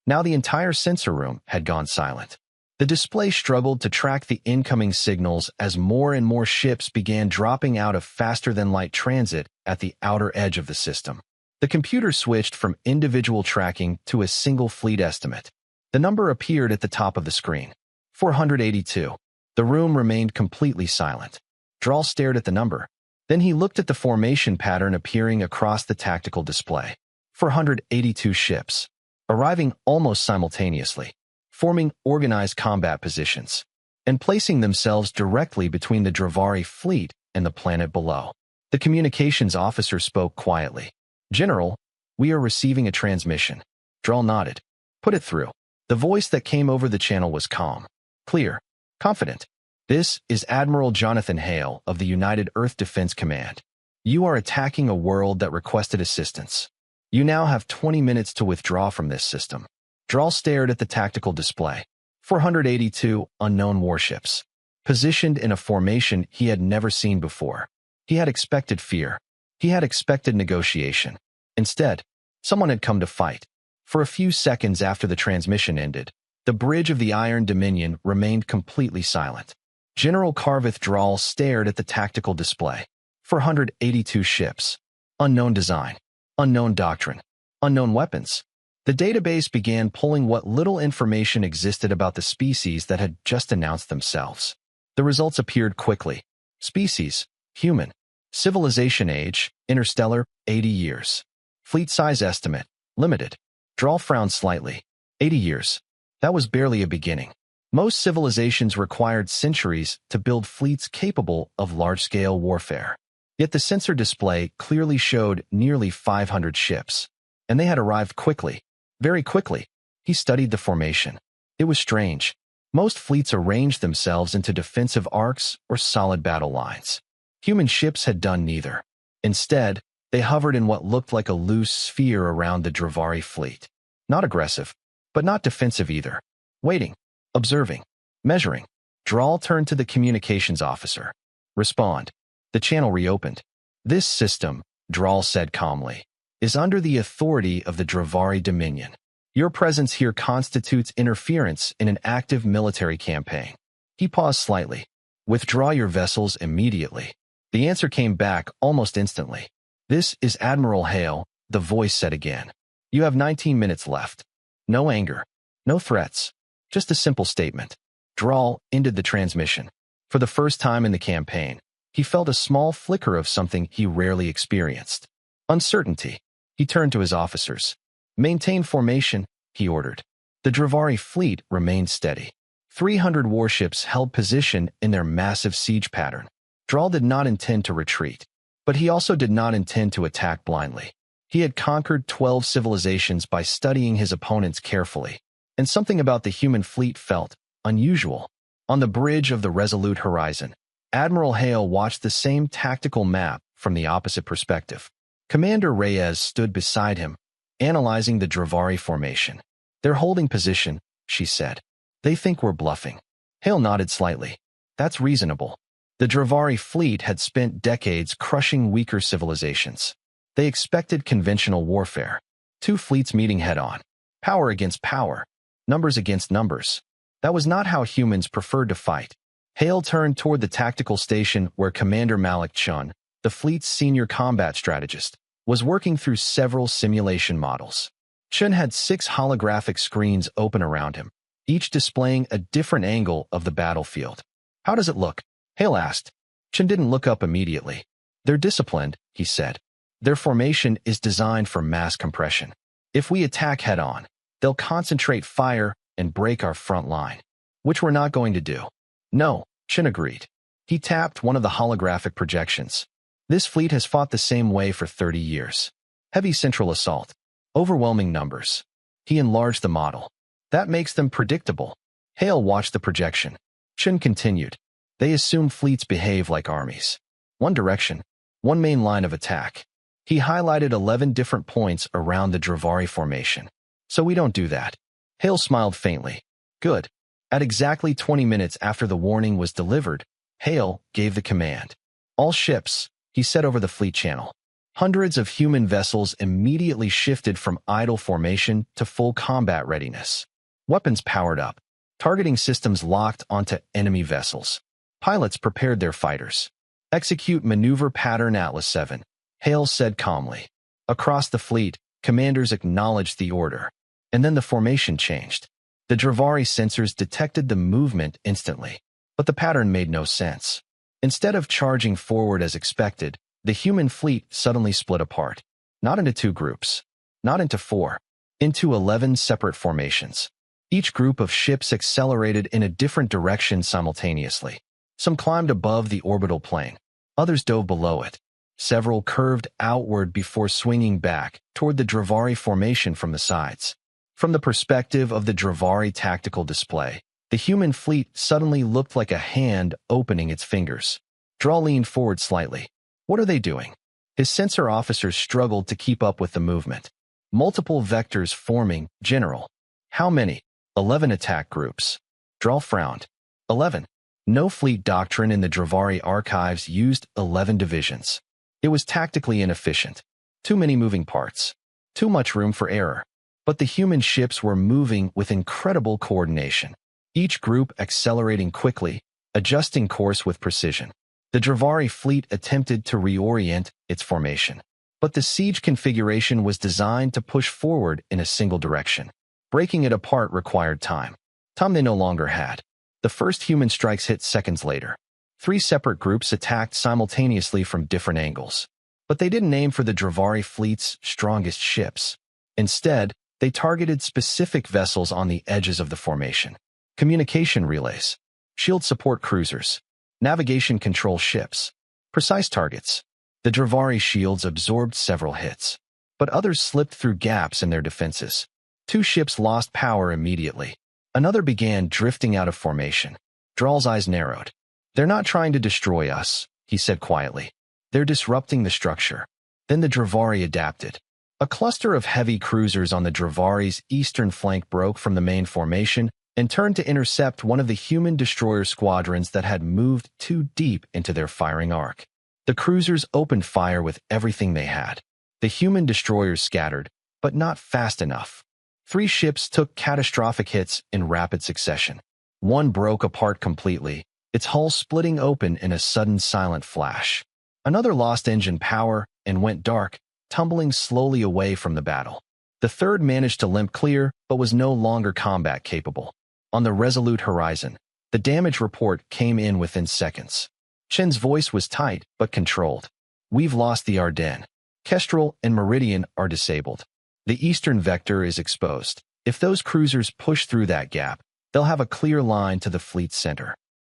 Speaker 1: Now the entire sensor room had gone silent. The display struggled to track the incoming signals as more and more ships began dropping out of faster-than-light transit at the outer edge of the system. The computer switched from individual tracking to a single fleet estimate. The number appeared at the top of the screen. 482. The room remained completely silent. Drall stared at the number. Then he looked at the formation pattern appearing across the tactical display. 482 ships, arriving almost simultaneously, forming organized combat positions, and placing themselves directly between the Dravari fleet and the planet below. The communications officer spoke quietly. "General, we are receiving a transmission." Drall nodded. "Put it through." The voice that came over the channel was calm, clear, confident. "This is Admiral Jonathan Hale of the United Earth Defense Command. You are attacking a world that requested assistance. You now have 20 minutes to withdraw from this system." Drall stared at the tactical display. 482 unknown warships, positioned in a formation he had never seen before. He had expected fear. He had expected negotiation. Instead, someone had come to fight. For a few seconds after the transmission ended, the bridge of the Iron Dominion remained completely silent. General Carveth Drall stared at the tactical display. 482 ships. Unknown design. Unknown doctrine. Unknown weapons. The database began pulling what little information existed about the species that had just announced themselves. The results appeared quickly. Species: human. Civilization age: interstellar, 80 years. Fleet size estimate: limited. Drall frowned slightly. 80 years. That was barely a beginning. Most civilizations required centuries to build fleets capable of large-scale warfare. Yet the sensor display clearly showed nearly 500 ships, and they had arrived quickly, very quickly. He studied the formation. It was strange. Most fleets arranged themselves into defensive arcs or solid battle lines. Human ships had done neither. Instead, they hovered in what looked like a loose sphere around the Dravari fleet. Not aggressive, but not defensive either. Waiting, observing, measuring. Draal turned to the communications officer. Respond. The channel reopened. This system, Draal said calmly, is under the authority of the Dravari Dominion. Your presence here constitutes interference in an active military campaign. He paused slightly. Withdraw your vessels immediately. The answer came back almost instantly. This is Admiral Hale, the voice said again. You have 19 minutes left. No anger. No threats. Just a simple statement. Draal ended the transmission. For the first time in the campaign, he felt a small flicker of something he rarely experienced. Uncertainty. He turned to his officers. Maintain formation, he ordered. The Dravari fleet remained steady. 300 warships held position in their massive siege pattern. Draal did not intend to retreat, but he also did not intend to attack blindly. He had conquered 12 civilizations by studying his opponents carefully, and something about the human fleet felt unusual. On the bridge of the resolute horizon, Admiral Hale watched the same tactical map from the opposite perspective. Commander Reyes stood beside him, analyzing the Dravari formation. They're holding position, she said. They think we're bluffing. Hale nodded slightly. That's reasonable. The Dravari fleet had spent decades crushing weaker civilizations. They expected conventional warfare. Two fleets meeting head-on. Power against power. Numbers against numbers. That was not how humans preferred to fight. Hale turned toward the tactical station where Commander Malik Chun, the fleet's senior combat strategist, was working through several simulation models. Chun had 6 holographic screens open around him, each displaying a different angle of the battlefield. How does it look? Hale asked. Chun didn't look up immediately. They're disciplined, he said. Their formation is designed for mass compression. If we attack head-on, they'll concentrate fire and break our front line, which we're not going to do. No, Chun agreed. He tapped one of the holographic projections. This fleet has fought the same way for 30 years. Heavy central assault. Overwhelming numbers. He enlarged the model. That makes them predictable. Hale watched the projection. Chun continued. They assume fleets behave like armies. One direction, one main line of attack. He highlighted 11 different points around the Dravari formation. So we don't do that. Hale smiled faintly. Good. At exactly 20 minutes after the warning was delivered, Hale gave the command. All ships, he said over the fleet channel. Hundreds of human vessels immediately shifted from idle formation to full combat readiness. Weapons powered up. Targeting systems locked onto enemy vessels. Pilots prepared their fighters. Execute maneuver pattern Atlas 7, Hale said calmly. Across the fleet, commanders acknowledged the order. And then the formation changed. The Dravari sensors detected the movement instantly, but the pattern made no sense. Instead of charging forward as expected, the human fleet suddenly split apart. Not into 2 groups. Not into 4. Into 11 separate formations. Each group of ships accelerated in a different direction simultaneously. Some climbed above the orbital plane. Others dove below it. Several curved outward before swinging back toward the Dravari formation from the sides. From the perspective of the Dravari tactical display, the human fleet suddenly looked like a hand opening its fingers. Draal leaned forward slightly. What are they doing? His sensor officers struggled to keep up with the movement. Multiple vectors forming, General. How many? 11 attack groups. Draal frowned. 11. No fleet doctrine in the Dravari archives used 11 divisions. It was tactically inefficient. Too many moving parts. Too much room for error. But the human ships were moving with incredible coordination. Each group accelerating quickly, adjusting course with precision. The Dravari fleet attempted to reorient its formation. But the siege configuration was designed to push forward in a single direction. Breaking it apart required time. Time they no longer had. The first human strikes hit seconds later. 3 separate groups attacked simultaneously from different angles. But they didn't aim for the Dravari fleet's strongest ships. Instead, they targeted specific vessels on the edges of the formation. communication relays, shield support cruisers, navigation control ships, precise targets. The Dravari shields absorbed several hits, but others slipped through gaps in their defenses. 2 ships lost power immediately. Another began drifting out of formation. Dral's eyes narrowed. "They're not trying to destroy us," he said quietly. "They're disrupting the structure." Then the Dravari adapted. A cluster of heavy cruisers on the Dravari's eastern flank broke from the main formation and turned to intercept one of the human destroyer squadrons that had moved too deep into their firing arc. The cruisers opened fire with everything they had. The human destroyers scattered, but not fast enough. 3 ships took catastrophic hits in rapid succession. One broke apart completely, its hull splitting open in a sudden silent flash. Another lost engine power and went dark, tumbling slowly away from the battle. The third managed to limp clear, but was no longer combat capable. On the resolute horizon, the damage report came in within seconds. Chen's voice was tight, but controlled. "We've lost the Ardennes. Kestrel and Meridian are disabled. The eastern vector is exposed. If those cruisers push through that gap, they'll have a clear line to the fleet's center."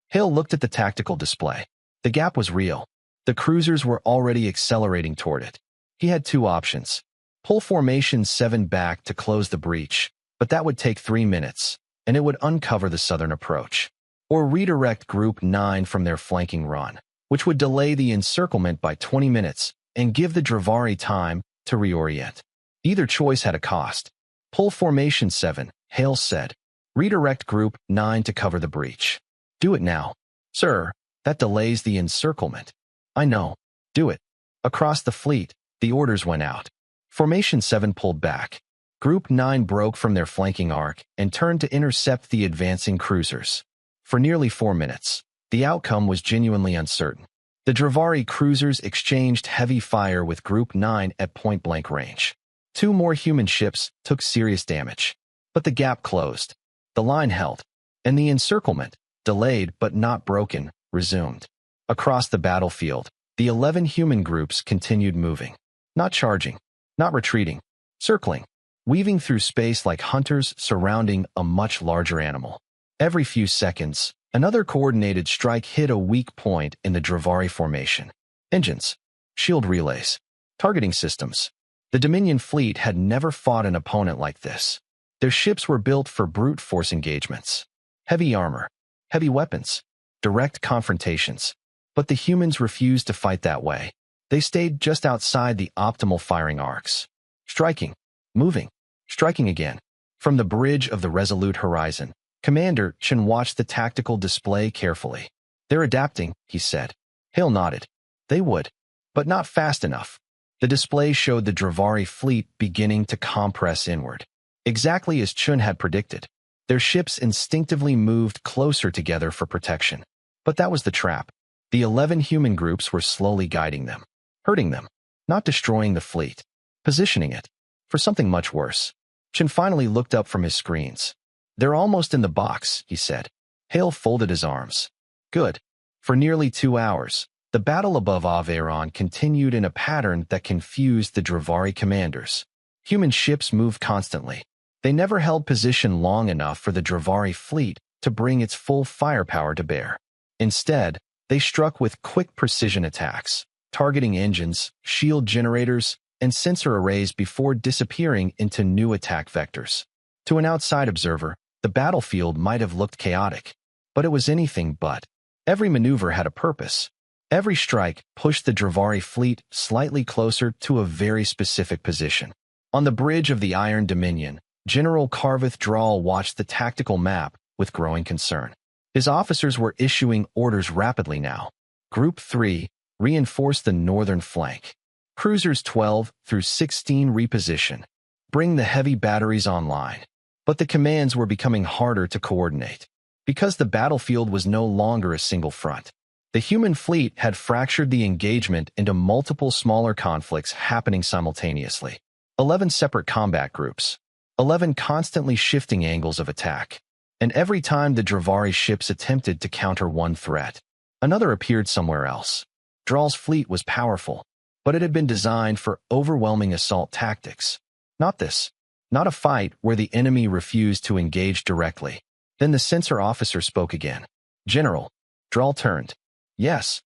Speaker 1: Hale looked at the tactical display. The gap was real. The cruisers were already accelerating toward it. He had 2 options. Pull Formation 7 back to close the breach, but that would take 3 minutes, and it would uncover the southern approach. Or redirect Group 9 from their flanking run, which would delay the encirclement by 20 minutes and give the Dravari time to reorient. Either choice had a cost. "Pull Formation 7, Hale said. "Redirect Group 9 to cover the breach." "Do it now." "Sir, that delays the encirclement." "I know. Do it." Across the fleet, the orders went out. Formation 7 pulled back. Group 9 broke from their flanking arc and turned to intercept the advancing cruisers. For nearly 4 minutes, the outcome was genuinely uncertain. The Dravari cruisers exchanged heavy fire with Group 9 at point-blank range. 2 more human ships took serious damage. But the gap closed. The line held. And the encirclement, delayed but not broken, resumed. Across the battlefield, the 11 human groups continued moving. Not charging, not retreating, circling, weaving through space like hunters surrounding a much larger animal. Every few seconds, another coordinated strike hit a weak point in the Dravari formation. Engines, shield relays, targeting systems. The Dominion fleet had never fought an opponent like this. Their ships were built for brute force engagements. Heavy armor, heavy weapons, direct confrontations. But the humans refused to fight that way. They stayed just outside the optimal firing arcs. Striking, moving, striking again. From the bridge of the resolute horizon, Commander Chen watched the tactical display carefully. "They're adapting," he said. Hale nodded. "They would, but not fast enough." The display showed the Dravari fleet beginning to compress inward. Exactly as Chun had predicted. Their ships instinctively moved closer together for protection. But that was the trap. The 11 human groups were slowly guiding them, hurting them, not destroying the fleet, positioning it for something much worse. Chen finally looked up from his screens. "They're almost in the box," he said. Hale folded his arms. "Good." For nearly 2 hours, the battle above Aveyron continued in a pattern that confused the Dravari commanders. Human ships moved constantly. They never held position long enough for the Dravari fleet to bring its full firepower to bear. Instead, they struck with quick precision attacks, targeting engines, shield generators, and sensor arrays before disappearing into new attack vectors. To an outside observer, the battlefield might have looked chaotic, but it was anything but. Every maneuver had a purpose. Every strike pushed the Dravari fleet slightly closer to a very specific position. On the bridge of the Iron Dominion, General Carveth Dral watched the tactical map with growing concern. His officers were issuing orders rapidly now. Group 3, reinforce the northern flank. Cruisers 12 through 16 reposition. Bring the heavy batteries online. But the commands were becoming harder to coordinate. Because the battlefield was no longer a single front. The human fleet had fractured the engagement into multiple smaller conflicts happening simultaneously. 11 separate combat groups. 11 constantly shifting angles of attack. And every time the Dravari ships attempted to counter one threat, another appeared somewhere else. Dral's fleet was powerful, but it had been designed for overwhelming assault tactics. Not this. Not a fight where the enemy refused to engage directly. Then the sensor officer spoke again. General. Drawl turned. Yes.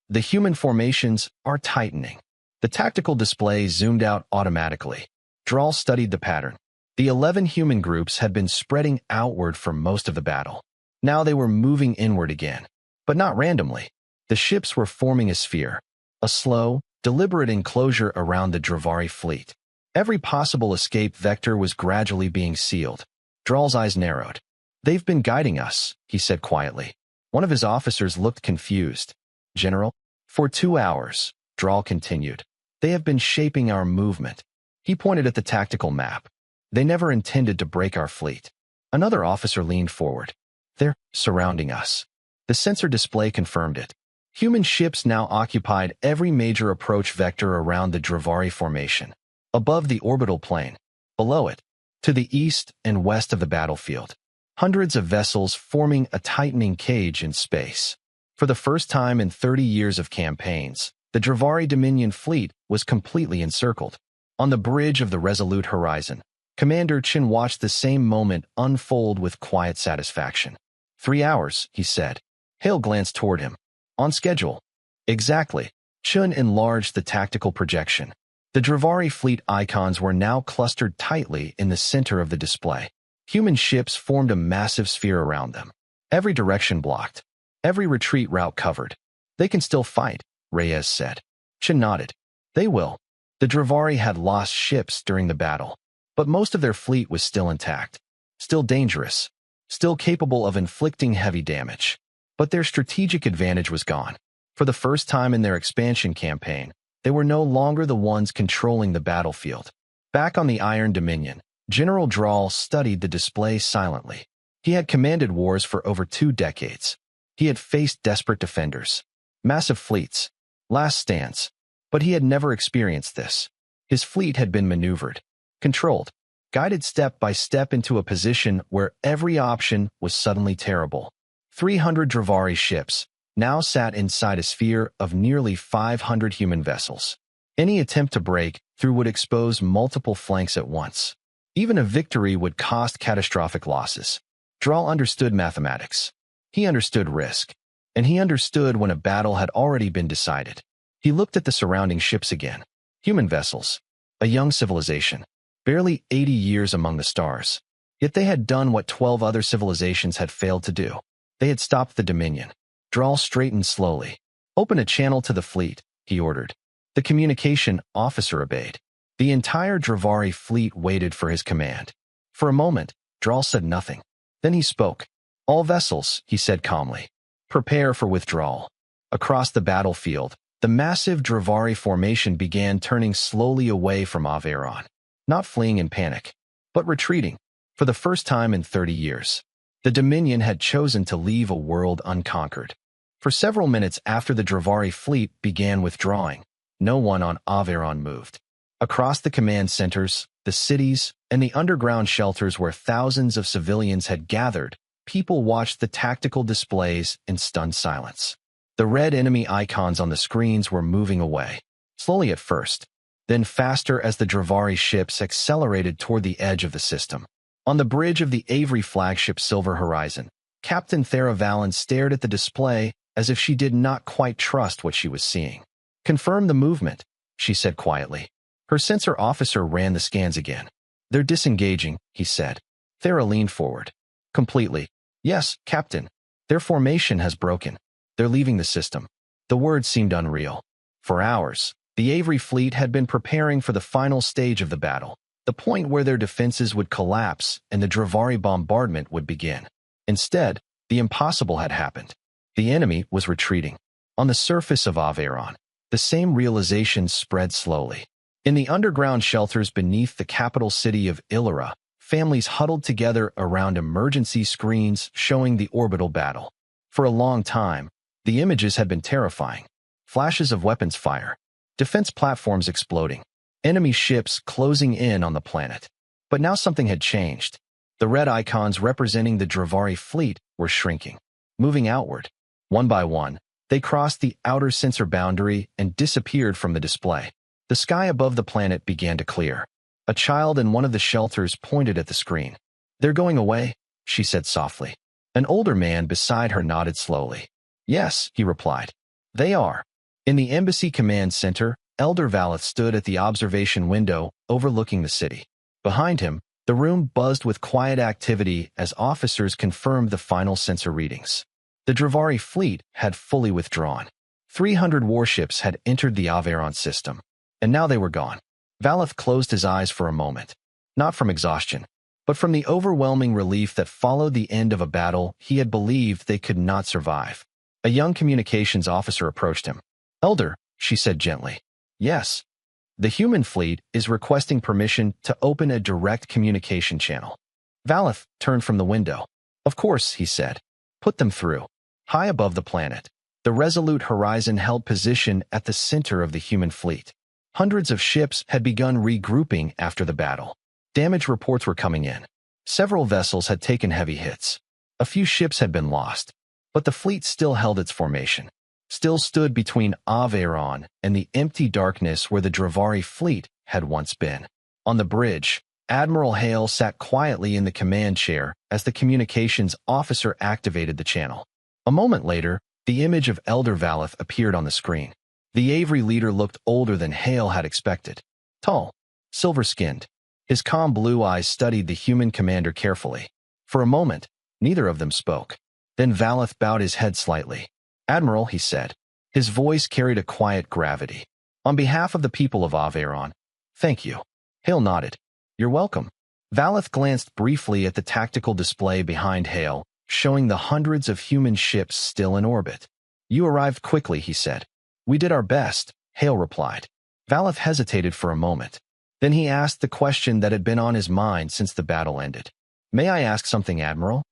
Speaker 1: The human formations are tightening. The tactical display zoomed out automatically. Drawl studied the pattern. The 11 human groups had been spreading outward for most of the battle. Now they were moving inward again. But not randomly. The ships were forming a sphere. A slow, deliberate enclosure around the Dravari fleet. Every possible escape vector was gradually being sealed. Drawl's eyes narrowed. They've been guiding us, he said quietly. One of his officers looked confused. General? For 2 hours, Drawl continued. They have been shaping our movement. He pointed at the tactical map. They never intended to break our fleet. Another officer leaned forward. They're surrounding us. The sensor display confirmed it. Human ships now occupied every major approach vector around the Dravari formation. Above the orbital plane. Below it. To the east and west of the battlefield. Hundreds of vessels forming a tightening cage in space. For the first time in 30 years of campaigns, the Dravari Dominion fleet was completely encircled. On the bridge of the resolute horizon, Commander Chen watched the same moment unfold with quiet satisfaction. 3 hours, he said. Hale glanced toward him. On schedule. Exactly. Chen enlarged the tactical projection. The Dravari fleet icons were now clustered tightly in the center of the display. Human ships formed a massive sphere around them. Every direction blocked. Every retreat route covered. They can still fight, Reyes said. Chen nodded. They will. The Dravari had lost ships during the battle, but most of their fleet was still intact. Still dangerous. Still capable of inflicting heavy damage. But their strategic advantage was gone. For the first time in their expansion campaign, they were no longer the ones controlling the battlefield. Back on the Iron Dominion, General Drawl studied the display silently. He had commanded wars for over 2 decades. He had faced desperate defenders, massive fleets, last stands, but he had never experienced this. His fleet had been maneuvered, controlled, guided step by step into a position where every option was suddenly terrible. 300 Dravari ships now sat inside a sphere of nearly 500 human vessels. Any attempt to break through would expose multiple flanks at once. Even a victory would cost catastrophic losses. Drawl understood mathematics. He understood risk. And he understood when a battle had already been decided. He looked at the surrounding ships again. Human vessels. A young civilization. Barely 80 years among the stars. Yet they had done what 12 other civilizations had failed to do. They had stopped the Dominion. Drawl straightened slowly. Open a channel to the fleet, he ordered. The communication officer obeyed. The entire Dravari fleet waited for his command. For a moment, Drawl said nothing. Then he spoke. All vessels, he said calmly. Prepare for withdrawal. Across the battlefield, the massive Dravari formation began turning slowly away from Aveyron. Not fleeing in panic, but retreating. For the first time in 30 years, the Dominion had chosen to leave a world unconquered. For several minutes after the Dravari fleet began withdrawing, no one on Aveyron moved. Across the command centers, the cities, and the underground shelters where thousands of civilians had gathered, people watched the tactical displays in stunned silence. The red enemy icons on the screens were moving away, slowly at first, then faster as the Dravari ships accelerated toward the edge of the system. On the bridge of the Avery flagship Silver Horizon, Captain Thera Valen stared at the display as if she did not quite trust what she was seeing. Confirm the movement, she said quietly. Her sensor officer ran the scans again. They're disengaging, he said. Thera leaned forward. Completely. Yes, Captain. Their formation has broken. They're leaving the system. The words seemed unreal. For hours, the Avery fleet had been preparing for the final stage of the battle, the point where their defenses would collapse and the Dravari bombardment would begin. Instead, the impossible had happened. The enemy was retreating. On the surface of Aveyron, the same realization spread slowly. In the underground shelters beneath the capital city of Illyra, families huddled together around emergency screens showing the orbital battle. For a long time, the images had been terrifying. Flashes of weapons fire, defense platforms exploding, enemy ships closing in on the planet. But now something had changed. The red icons representing the Dravari fleet were shrinking, moving outward. One by one, they crossed the outer sensor boundary and disappeared from the display. The sky above the planet began to clear. A child in one of the shelters pointed at the screen. They're going away, she said softly. An older man beside her nodded slowly. Yes, he replied. They are. In the embassy command center, Elder Valeth stood at the observation window overlooking the city. Behind him, the room buzzed with quiet activity as officers confirmed the final sensor readings. The Dravari fleet had fully withdrawn. 300 warships had entered the Averon system, and now they were gone. Valeth closed his eyes for a moment, not from exhaustion, but from the overwhelming relief that followed the end of a battle he had believed they could not survive. A young communications officer approached him. Elder, she said gently. Yes. The human fleet is requesting permission to open a direct communication channel. Valeth turned from the window. Of course, he said. Put them through. High above the planet, the Resolute Horizon held position at the center of the human fleet. Hundreds of ships had begun regrouping after the battle. Damage reports were coming in. Several vessels had taken heavy hits. A few ships had been lost, but the fleet still held its formation, still stood between Averon and the empty darkness where the Dravari fleet had once been. On the bridge, Admiral Hale sat quietly in the command chair as the communications officer activated the channel. A moment later, the image of Elder Valeth appeared on the screen. The Avery leader looked older than Hale had expected. Tall, silver-skinned. His calm blue eyes studied the human commander carefully. For a moment, neither of them spoke. Then Valeth bowed his head slightly. Admiral, he said. His voice carried a quiet gravity. On behalf of the people of Averon, thank you. Hale nodded. You're welcome. Valeth glanced briefly at the tactical display behind Hale, showing the hundreds of human ships still in orbit. You arrived quickly, he said. We did our best, Hale replied. Valeth hesitated for a moment. Then he asked the question that had been on his mind since the battle ended. May I ask something, Admiral?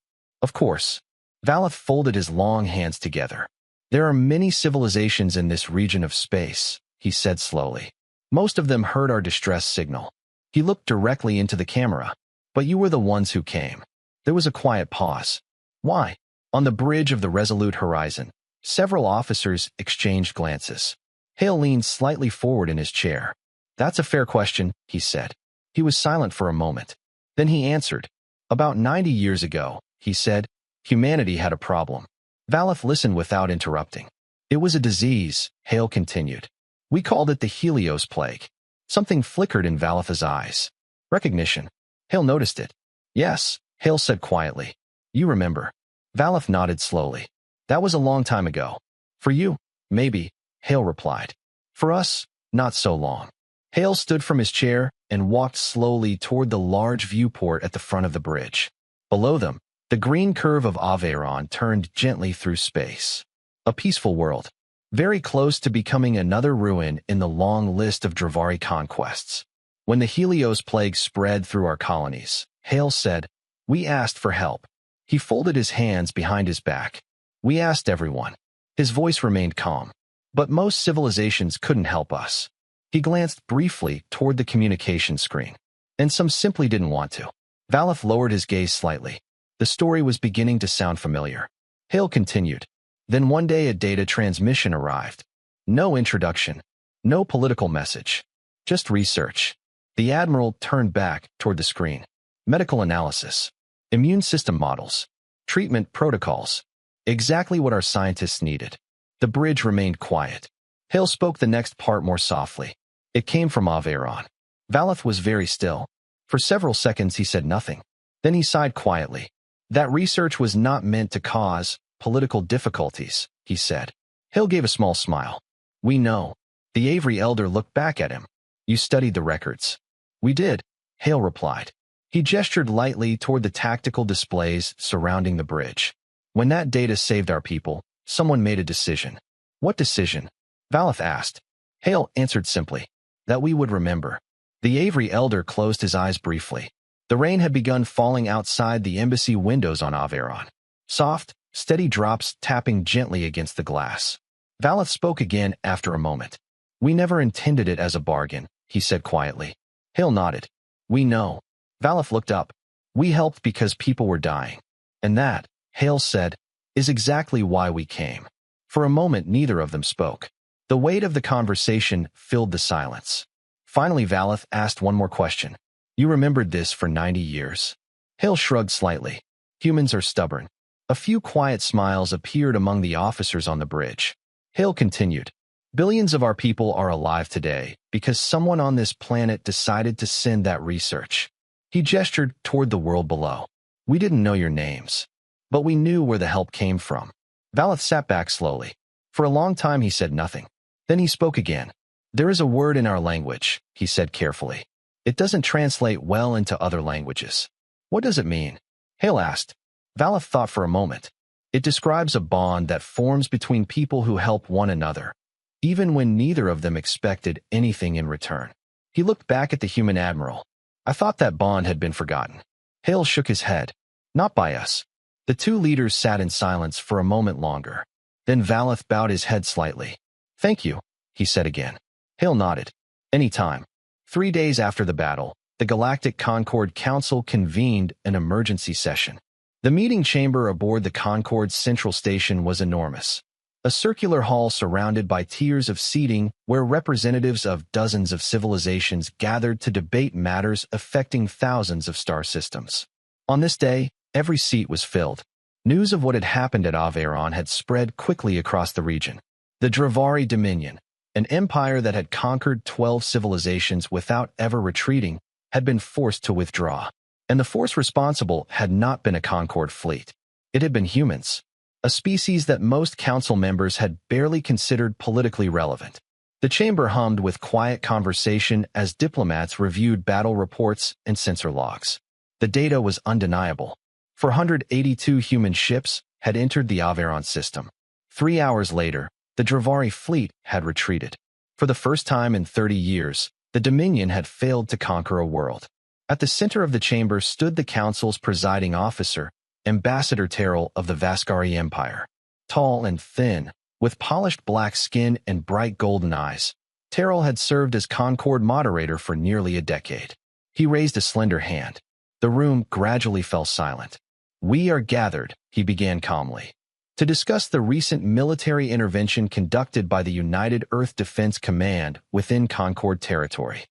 Speaker 1: Of course. Valeth folded his long hands together. There are many civilizations in this region of space, he said slowly. Most of them heard our distress signal. He looked directly into the camera. But you were the ones who came. There was a quiet pause. Why? On the bridge of the Resolute Horizon, several officers exchanged glances. Hale leaned slightly forward in his chair. That's a fair question, he said. He was silent for a moment. Then he answered. About 90 years ago, he said, humanity had a problem. Valeth listened without interrupting. It was a disease, Hale continued. We called it the Helios Plague. Something flickered in Valeth's eyes. Recognition. Hale noticed it. Yes, Hale said quietly. You remember. Valeth nodded slowly. That was a long time ago. For you, maybe, Hale replied. For us, not so long. Hale stood from his chair and walked slowly toward the large viewport at the front of the bridge. Below them, the green curve of Averon turned gently through space. A peaceful world, very close to becoming another ruin in the long list of Dravari conquests. When the Helios Plague spread through our colonies, Hale said, we asked for help. He folded his hands behind his back. We asked everyone. His voice remained calm. But most civilizations couldn't help us. He glanced briefly toward the communication screen. And some simply didn't want to. Valeth lowered his gaze slightly. The story was beginning to sound familiar. Hale continued. Then one day a data transmission arrived. No introduction. No political message. Just research. The Admiral turned back toward the screen. Medical analysis. Immune system models. Treatment protocols. Exactly what our scientists needed. The bridge remained quiet. Hale spoke the next part more softly. It came from Averon. Valeth was very still. For several seconds he said nothing. Then he sighed quietly. That research was not meant to cause political difficulties, he said. Hale gave a small smile. We know. The Avery elder looked back at him. You studied the records. We did, Hale replied. He gestured lightly toward the tactical displays surrounding the bridge. When that data saved our people, someone made a decision. What decision? Valeth asked. Hale answered simply. That we would remember. The Avery elder closed his eyes briefly. The rain had begun falling outside the embassy windows on Averon. Soft, steady drops tapping gently against the glass. Valeth spoke again after a moment. We never intended it as a bargain, he said quietly. Hale nodded. We know. Valeth looked up. We helped because people were dying. And that, Hale said, is exactly why we came. For a moment neither of them spoke. The weight of the conversation filled the silence. Finally Valeth asked one more question. You remembered this for 90 years? Hale shrugged slightly. Humans are stubborn. A few quiet smiles appeared among the officers on the bridge. Hale continued, "Billions of our people are alive today because someone on this planet decided to send that research." He gestured toward the world below. "We didn't know your names, but we knew where the help came from." Valeth sat back slowly. For a long time he said nothing. Then he spoke again. "There is a word in our language," he said carefully. "It doesn't translate well into other languages." "What does it mean?" Hale asked. Valeth thought for a moment. "It describes a bond that forms between people who help one another, even when neither of them expected anything in return." He looked back at the human admiral. "I thought that bond had been forgotten." Hale shook his head. "Not by us." The two leaders sat in silence for a moment longer. Then Valeth bowed his head slightly. "Thank you," he said again. Hale nodded. "Any time." 3 days after the battle, the Galactic Concord Council convened an emergency session. The meeting chamber aboard the Concorde's central station was enormous. A circular hall surrounded by tiers of seating where representatives of dozens of civilizations gathered to debate matters affecting thousands of star systems. On this day, every seat was filled. News of what had happened at Averon had spread quickly across the region. The Dravari Dominion, an empire that had conquered 12 civilizations without ever retreating, had been forced to withdraw. And the force responsible had not been a Concorde fleet. It had been humans, a species that most council members had barely considered politically relevant. The chamber hummed with quiet conversation as diplomats reviewed battle reports and sensor logs. The data was undeniable. 482 human ships had entered the Averon system. 3 hours later, the Dravari fleet had retreated. For the first time in 30 years, the Dominion had failed to conquer a world. At the center of the chamber stood the council's presiding officer, Ambassador Terrell of the Vascari Empire. Tall and thin, with polished black skin and bright golden eyes, Terrell had served as Concorde moderator for nearly a decade. He raised a slender hand. The room gradually fell silent. "We are gathered," he began calmly, "to discuss the recent military intervention conducted by the United Earth Defense Command within Concorde territory."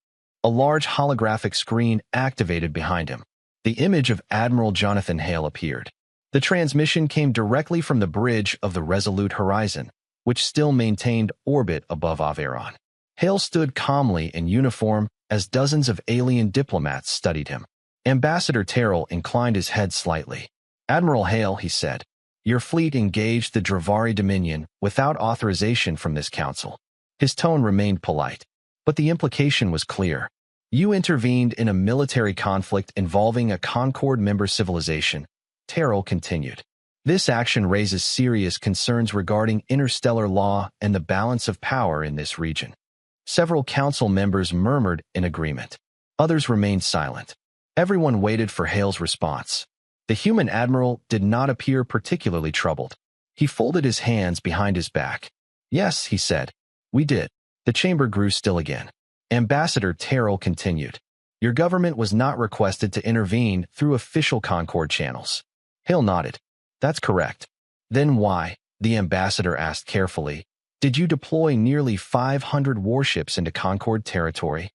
Speaker 1: A large holographic screen activated behind him. The image of Admiral Jonathan Hale appeared. The transmission came directly from the bridge of the Resolute Horizon, which still maintained orbit above Averon. Hale stood calmly in uniform as dozens of alien diplomats studied him. Ambassador Terrell inclined his head slightly. "Admiral Hale," he said, "your fleet engaged the Dravari Dominion without authorization from this council." His tone remained polite, but the implication was clear. "You intervened in a military conflict involving a Concorde member civilization," Terrell continued. "This action raises serious concerns regarding interstellar law and the balance of power in this region." Several council members murmured in agreement. Others remained silent. Everyone waited for Hale's response. The human admiral did not appear particularly troubled. He folded his hands behind his back. "Yes," he said, "we did." The chamber grew still again. Ambassador Terrell continued. "Your government was not requested to intervene through official Concorde channels." Hale nodded. "That's correct." "Then why," the ambassador asked carefully, "did you deploy nearly 500 warships into Concorde territory?"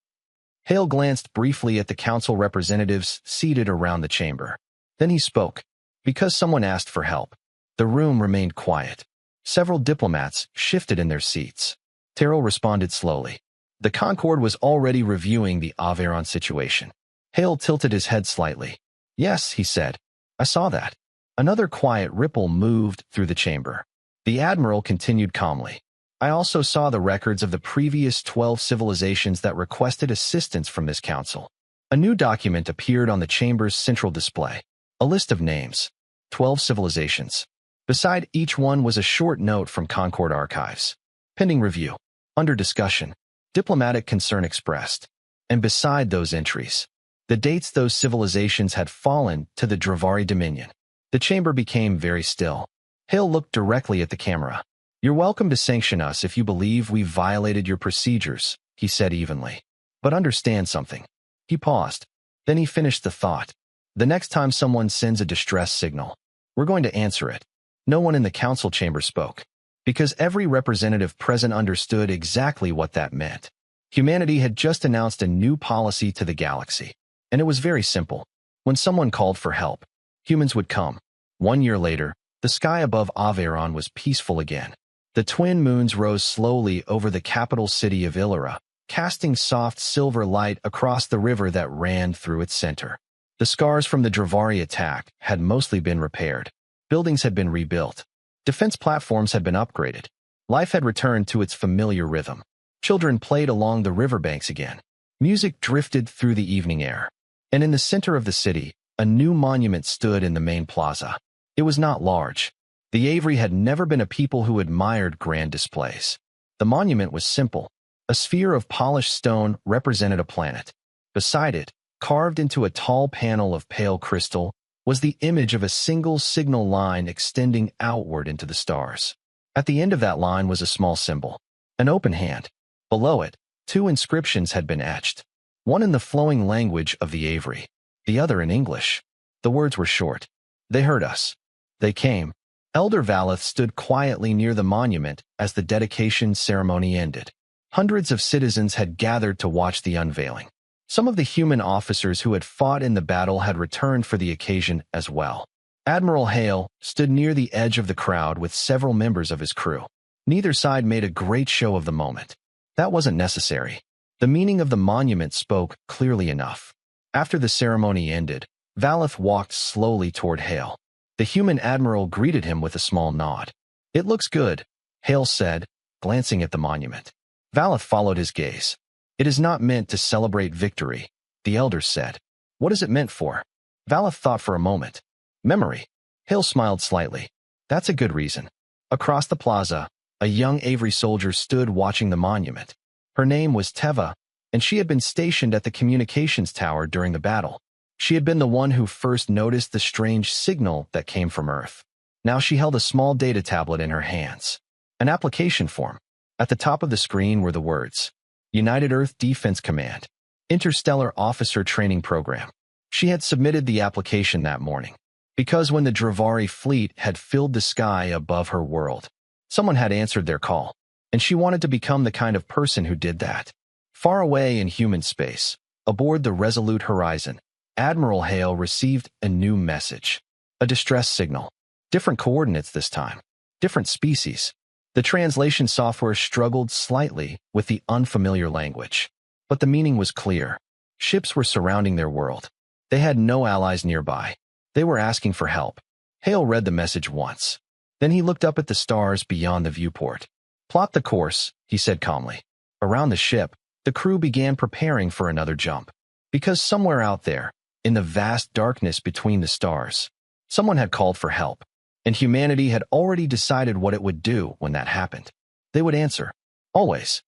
Speaker 1: Hale glanced briefly at the council representatives seated around the chamber. Then he spoke. "Because someone asked for help." The room remained quiet. Several diplomats shifted in their seats. Terrell responded slowly. The Concorde was already reviewing the Averon situation. Hale tilted his head slightly. "Yes," he said. "I saw that." Another quiet ripple moved through the chamber. The admiral continued calmly. "I also saw the records of the previous 12 civilizations that requested assistance from this council." A new document appeared on the chamber's central display. A list of names. 12 civilizations. Beside each one was a short note from Concorde archives. "Pending review. Under discussion. Diplomatic concern expressed." And beside those entries, the dates those civilizations had fallen to the Dravari Dominion. The chamber became very still. Hale looked directly at the camera. "You're welcome to sanction us if you believe we've violated your procedures," he said evenly. "But understand something." He paused. Then he finished the thought. "The next time someone sends a distress signal, we're going to answer it." No one in the council chamber spoke, because every representative present understood exactly what that meant. Humanity had just announced a new policy to the galaxy, and it was very simple. When someone called for help, humans would come. 1 year later, The sky above Aveyron was peaceful again. The twin moons rose slowly over the capital city of Illyra, casting soft silver light across the river that ran through its center. The scars from the Dravari attack had mostly been repaired. Buildings had been rebuilt. Defense platforms had been upgraded. Life had returned to its familiar rhythm. Children played along the riverbanks again. Music drifted through the evening air. And in the center of the city, a new monument stood in the main plaza. It was not large. The Avery had never been a people who admired grand displays. The monument was simple. A sphere of polished stone represented a planet. Beside it, carved into a tall panel of pale crystal, was the image of a single signal line extending outward into the stars. At the end of that line was a small symbol, an open hand. Below it, two inscriptions had been etched, one in the flowing language of the Avery, the other in English. The words were short. They heard us. They came. Elder Valeth stood quietly near the monument as the dedication ceremony ended. Hundreds of citizens had gathered to watch the unveiling. Some of the human officers who had fought in the battle had returned for the occasion as well. Admiral Hale stood near the edge of the crowd with several members of his crew. Neither side made a great show of the moment. That wasn't necessary. The meaning of the monument spoke clearly enough. After the ceremony ended, Valeth walked slowly toward Hale. The human admiral greeted him with a small nod. "It looks good," Hale said, glancing at the monument. Valeth followed his gaze. "It is not meant to celebrate victory," the elders said. "What is it meant for?" Valeth thought for a moment. "Memory." Hale smiled slightly. "That's a good reason." Across the plaza, a young Avery soldier stood watching the monument. Her name was Teva, and she had been stationed at the communications tower during the battle. She had been the one who first noticed the strange signal that came from Earth. Now she held a small data tablet in her hands. An application form. At the top of the screen were the words, United Earth Defense Command, Interstellar Officer Training Program. She had submitted the application that morning, because when the Dravari fleet had filled the sky above her world, someone had answered their call, and she wanted to become the kind of person who did that. Far away in human space, aboard the Resolute Horizon, Admiral Hale received a new message. A distress signal. Different coordinates this time. Different species. The translation software struggled slightly with the unfamiliar language. But the meaning was clear. Ships were surrounding their world. They had no allies nearby. They were asking for help. Hale read the message once. Then he looked up at the stars beyond the viewport. "Plot the course," he said calmly. Around the ship, the crew began preparing for another jump. Because somewhere out there, in the vast darkness between the stars, someone had called for help, and humanity had already decided what it would do when that happened. They would answer. Always.